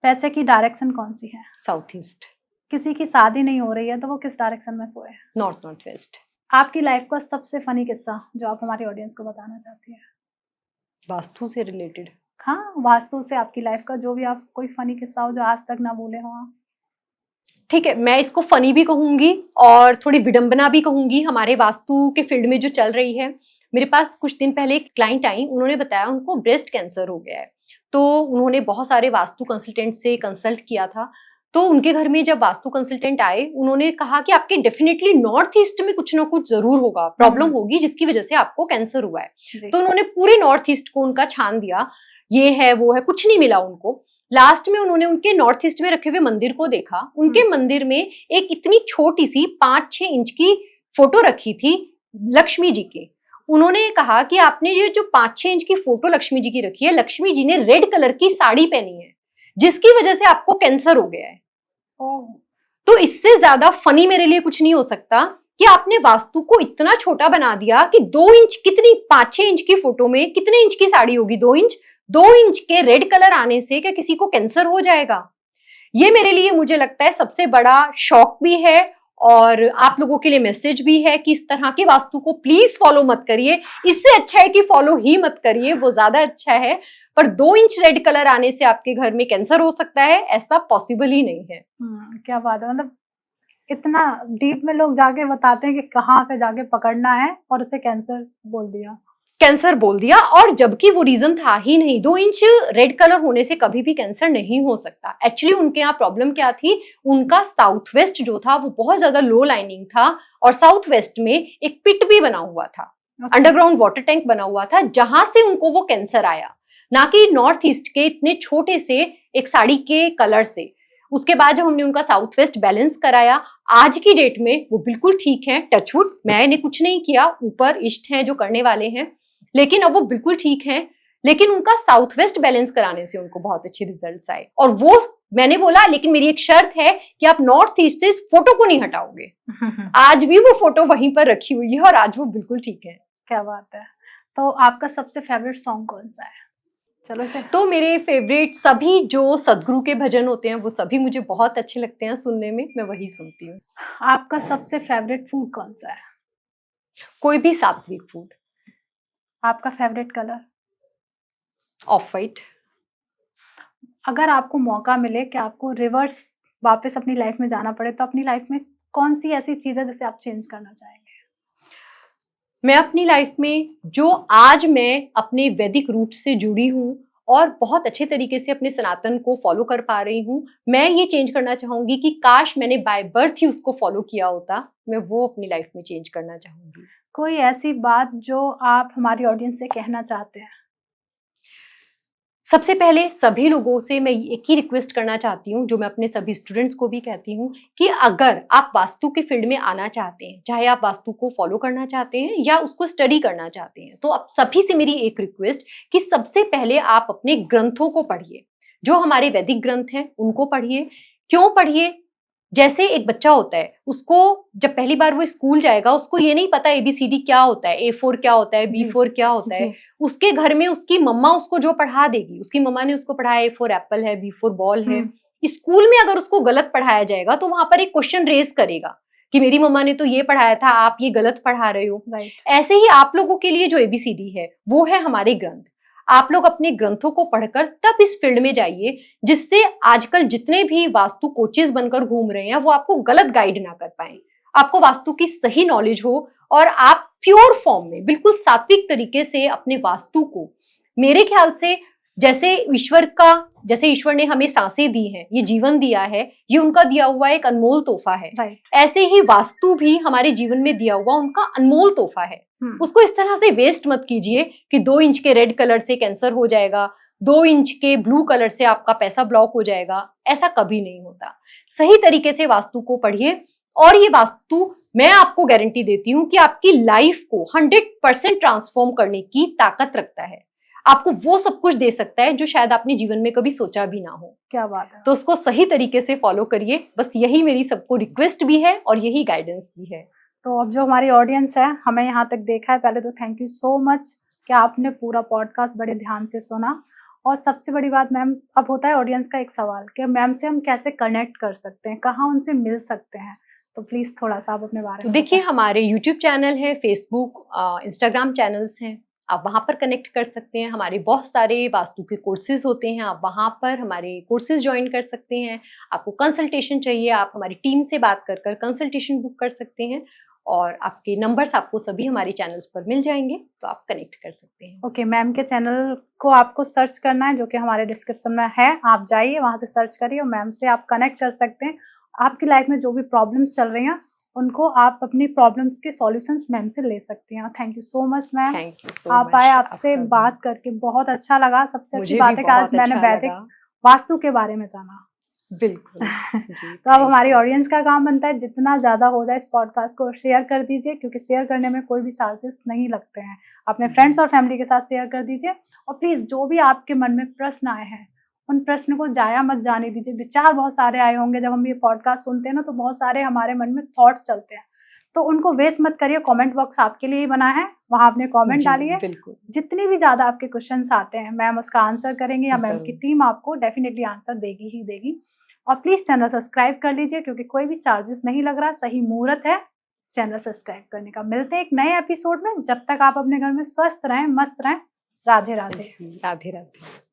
पैसे की डायरेक्शन कौन सी है? South east. किसी की शादी नहीं हो रही है तो वो किस डायरेक्शन में सोए? North north west. आपकी लाइफ का सबसे फनी किस्सा जो आप हमारी ऑडियंस को बताना चाहती है? वास्तु से रिलेटेड? हाँ, वास्तु से आपकी लाइफ का जो भी आप कोई फनी किस्सा हो जो आज तक ना बोले हो आप। ठीक है, मैं इसको फनी भी कहूंगी और थोड़ी विडंबना भी कहूंगी हमारे वास्तु के फील्ड में जो चल रही है। मेरे पास कुछ दिन पहले एक क्लाइंट आई, उन्होंने बताया उनको ब्रेस्ट कैंसर हो गया है। तो उन्होंने बहुत सारे वास्तु कंसल्टेंट से कंसल्ट किया था। तो उनके घर में जब वास्तु कंसल्टेंट आए, उन्होंने कहा कि आपके डेफिनेटली नॉर्थ ईस्ट में कुछ ना कुछ जरूर होगा, प्रॉब्लम होगी जिसकी वजह से आपको कैंसर हुआ है। तो उन्होंने पूरे नॉर्थ ईस्ट को उनका छान दिया, ये है वो है, कुछ नहीं मिला उनको। लास्ट में उन्होंने उनके नॉर्थ ईस्ट में रखे हुए मंदिर को देखा। उनके मंदिर में एक इतनी छोटी सी 5-6 इंच की फोटो रखी थी लक्ष्मी जी की। उन्होंने कहा कि आपने ये जो 5-6 इंच की फोटो लक्ष्मी जी की रखी है, लक्ष्मी जी ने रेड कलर की साड़ी पहनी है जिसकी वजह से आपको कैंसर हो गया है। तो इससे ज्यादा फनी मेरे लिए कुछ नहीं हो सकता कि आपने वास्तु को इतना छोटा बना दिया कि 2 इंच, कितनी 5-6 इंच की फोटो में कितने इंच की साड़ी होगी? 2 इंच। 2 इंच के रेड कलर आने से क्या किसी को कैंसर हो जाएगा? ये मेरे लिए, मुझे लगता है, सबसे बड़ा शॉक भी है और आप लोगों के लिए मैसेज भी है कि इस तरह के वास्तु को प्लीज फॉलो मत करिए। इससे अच्छा है कि फॉलो ही मत करिए, वो ज्यादा अच्छा है। पर 2 इंच रेड कलर आने से आपके घर में कैंसर हो सकता है, ऐसा पॉसिबल ही नहीं है। क्या बात है, मतलब इतना डीप में लोग जाके बताते हैं कि कहाँ पे जाके पकड़ना है और उसे कैंसर बोल दिया। कैंसर बोल दिया, और जबकि वो रीजन था ही नहीं। 2 इंच रेड कलर होने से कभी भी कैंसर नहीं हो सकता। एक्चुअली उनके यहाँ प्रॉब्लम क्या थी, उनका साउथ वेस्ट जो था वो बहुत ज्यादा लो लाइनिंग था, और साउथ वेस्ट में एक पिट भी बना हुआ था, अंडरग्राउंड वाटर टैंक बना हुआ था, जहां से उनको वो कैंसर आया, ना कि नॉर्थ ईस्ट के इतने छोटे से एक साड़ी के कलर से। उसके बाद जब हमने उनका साउथ वेस्ट बैलेंस कराया, आज की डेट में वो बिल्कुल ठीक है, टचवुड, मैंने कुछ नहीं किया, ऊपर इष्ट हैं जो करने वाले हैं, लेकिन अब वो बिल्कुल ठीक हैं। लेकिन उनका साउथ वेस्ट बैलेंस कराने से उनको बहुत अच्छे रिजल्ट्स आए, और वो मैंने बोला लेकिन मेरी एक शर्त है कि आप नॉर्थ ईस्ट से इस फोटो को नहीं हटाओगे। आज भी वो फोटो वहीं पर रखी हुई है और आज वो बिल्कुल ठीक है। क्या बात है। तो आपका सबसे फेवरेट सॉन्ग कौन सा है? चलो से। तो मेरे फेवरेट सभी जो सदगुरु के भजन होते हैं वो सभी मुझे बहुत अच्छे लगते हैं सुनने में, मैं वही सुनती हूँ। आपका सबसे फेवरेट फूड कौन सा है? कोई भी सात्विक फूड। आपका फेवरेट कलर? Of white. अगर आपको मौका मिले कि आपको रिवर्स वापस अपनी लाइफ में जाना पड़े, तो अपनी लाइफ में कौन सी ऐसी चीज है जिसे आप चेंज करना चाहेंगे? मैं अपनी लाइफ में जो आज मैं अपने वैदिक रूट से जुड़ी हूँ और बहुत अच्छे तरीके से अपने सनातन को फॉलो कर पा रही हूँ, मैं ये चेंज करना चाहूंगी कि काश मैंने बाय बर्थ ही उसको फॉलो किया होता। मैं वो अपनी लाइफ में चेंज करना चाहूंगी। कोई ऐसी बात जो आप हमारी ऑडियंस से कहना चाहते हैं? सबसे पहले सभी लोगों से मैं एक ही रिक्वेस्ट करना चाहती हूँ, जो मैं अपने सभी स्टूडेंट्स को भी कहती हूँ, कि अगर आप वास्तु के फील्ड में आना चाहते हैं, चाहे आप वास्तु को फॉलो करना चाहते हैं या उसको स्टडी करना चाहते हैं, तो आप सभी से मेरी एक रिक्वेस्ट कि सबसे पहले आप अपने ग्रंथों को पढ़िए। जो हमारे वैदिक ग्रंथ हैं उनको पढ़िए। क्यों पढ़िए? जैसे एक बच्चा होता है, उसको जब पहली बार वो स्कूल जाएगा, उसको ये नहीं पता ABCD क्या होता है, A4 क्या होता है, B4 क्या होता है। उसके घर में उसकी मम्मा उसको जो पढ़ा देगी, उसकी मम्मा ने उसको पढ़ाया A4 एप्पल है, B4 बॉल है। स्कूल में अगर उसको गलत पढ़ाया जाएगा तो वहां पर एक क्वेश्चन रेज करेगा कि मेरी मम्मा ने तो ये पढ़ाया था, आप ये गलत पढ़ा रहे हो। ऐसे ही आप लोगों के लिए जो ABCD है वो है हमारे ग्रंथ। आप लोग अपने ग्रंथों को पढ़कर तब इस फील्ड में जाइए, जिससे आजकल जितने भी वास्तु कोचेस बनकर घूम रहे हैं वो आपको गलत गाइड ना कर पाए, आपको वास्तु की सही नॉलेज हो और आप प्योर फॉर्म में बिल्कुल सात्विक तरीके से अपने वास्तु को, मेरे ख्याल से जैसे ईश्वर ने हमें सांसें दी हैं, ये जीवन दिया है, ये उनका दिया हुआ एक अनमोल तोहफा है। ऐसे ही वास्तु भी हमारे जीवन में दिया हुआ उनका अनमोल तोहफा है। उसको इस तरह से वेस्ट मत कीजिए कि 2 इंच के रेड कलर से कैंसर हो जाएगा, 2 इंच के ब्लू कलर से आपका पैसा ब्लॉक हो जाएगा। ऐसा कभी नहीं होता। सही तरीके से वास्तु को पढ़िए, और ये वास्तु मैं आपको गारंटी देती हूँ कि आपकी लाइफ को 100% ट्रांसफॉर्म करने की ताकत रखता है। आपको वो सब कुछ दे सकता है जो शायद आपने जीवन में कभी सोचा भी ना हो। क्या बात है। तो उसको सही तरीके से फॉलो करिए, बस यही मेरी सबको रिक्वेस्ट भी है और यही गाइडेंस भी है। तो अब जो हमारी ऑडियंस है, हमें यहाँ तक देखा है, पहले तो थैंक यू सो मच कि आपने पूरा पॉडकास्ट बड़े ध्यान से सुना। और सबसे बड़ी बात मैम, अब होता है ऑडियंस का एक सवाल कि मैम से हम कैसे कनेक्ट कर सकते हैं, कहाँ उनसे मिल सकते हैं, तो प्लीज थोड़ा सा आप अपने बारे में। देखिए, हमारे यूट्यूब चैनल है, फेसबुक, इंस्टाग्राम चैनल्स हैं, आप वहाँ पर कनेक्ट कर सकते हैं। हमारे बहुत सारे वास्तु के कोर्सेज होते हैं, आप वहाँ पर हमारे कोर्सेज ज्वाइन कर सकते हैं। आपको कंसल्टेशन चाहिए, आप हमारी टीम से बात कर कर कंसल्टेशन बुक कर सकते हैं, और आपके नंबर्स आपको सभी हमारे चैनल्स पर मिल जाएंगे, तो आप कनेक्ट कर सकते हैं। ओके, मैम के चैनल को आपको सर्च करना है, जो कि हमारे डिस्क्रिप्शन में है, आप जाइए वहाँ से सर्च करिए और मैम से आप कनेक्ट कर सकते हैं। आपकी लाइफ में जो भी प्रॉब्लम्स चल रही हैं उनको आप अपनी प्रॉब्लम्स के सॉल्यूशंस मैम से ले सकती हैं। Thank you so much ma'am, thank you so आप मच। आए, आपसे बात करके बहुत अच्छा लगा। सबसे अच्छी बात है कि आज मैंने वैदिक वास्तु के बारे में जाना। बिल्कुल। तो अब हमारी ऑडियंस का काम बनता है, जितना ज्यादा हो जाए इस पॉडकास्ट को शेयर कर दीजिए, क्योंकि शेयर करने में कोई भी चार्जेस नहीं लगते हैं। अपने फ्रेंड्स और फैमिली के साथ शेयर कर दीजिए, और प्लीज जो भी आपके मन में प्रश्न आए हैं उन प्रश्न को जाया मत जाने दीजिए। विचार बहुत सारे आए होंगे, जब हम ये पॉडकास्ट सुनते हैं ना तो बहुत सारे हमारे मन में थॉट्स चलते हैं, तो उनको वेस्ट मत करिए। कमेंट बॉक्स आपके लिए ही बना है, वहां अपने कमेंट डालिए। जितनी भी ज्यादा आपके क्वेश्चंस आते हैं मैम उसका आंसर करेंगे, या मैम की टीम आपको डेफिनेटली आंसर देगी ही देगी। और प्लीज चैनल सब्सक्राइब कर लीजिए, क्योंकि कोई भी चार्जेस नहीं लग रहा, सही मुहूर्त है चैनल सब्सक्राइब करने का। मिलते हैं एक नए एपिसोड में, जब तक आप अपने घर में स्वस्थ रहें, मस्त रहें। राधे राधे। राधे राधे।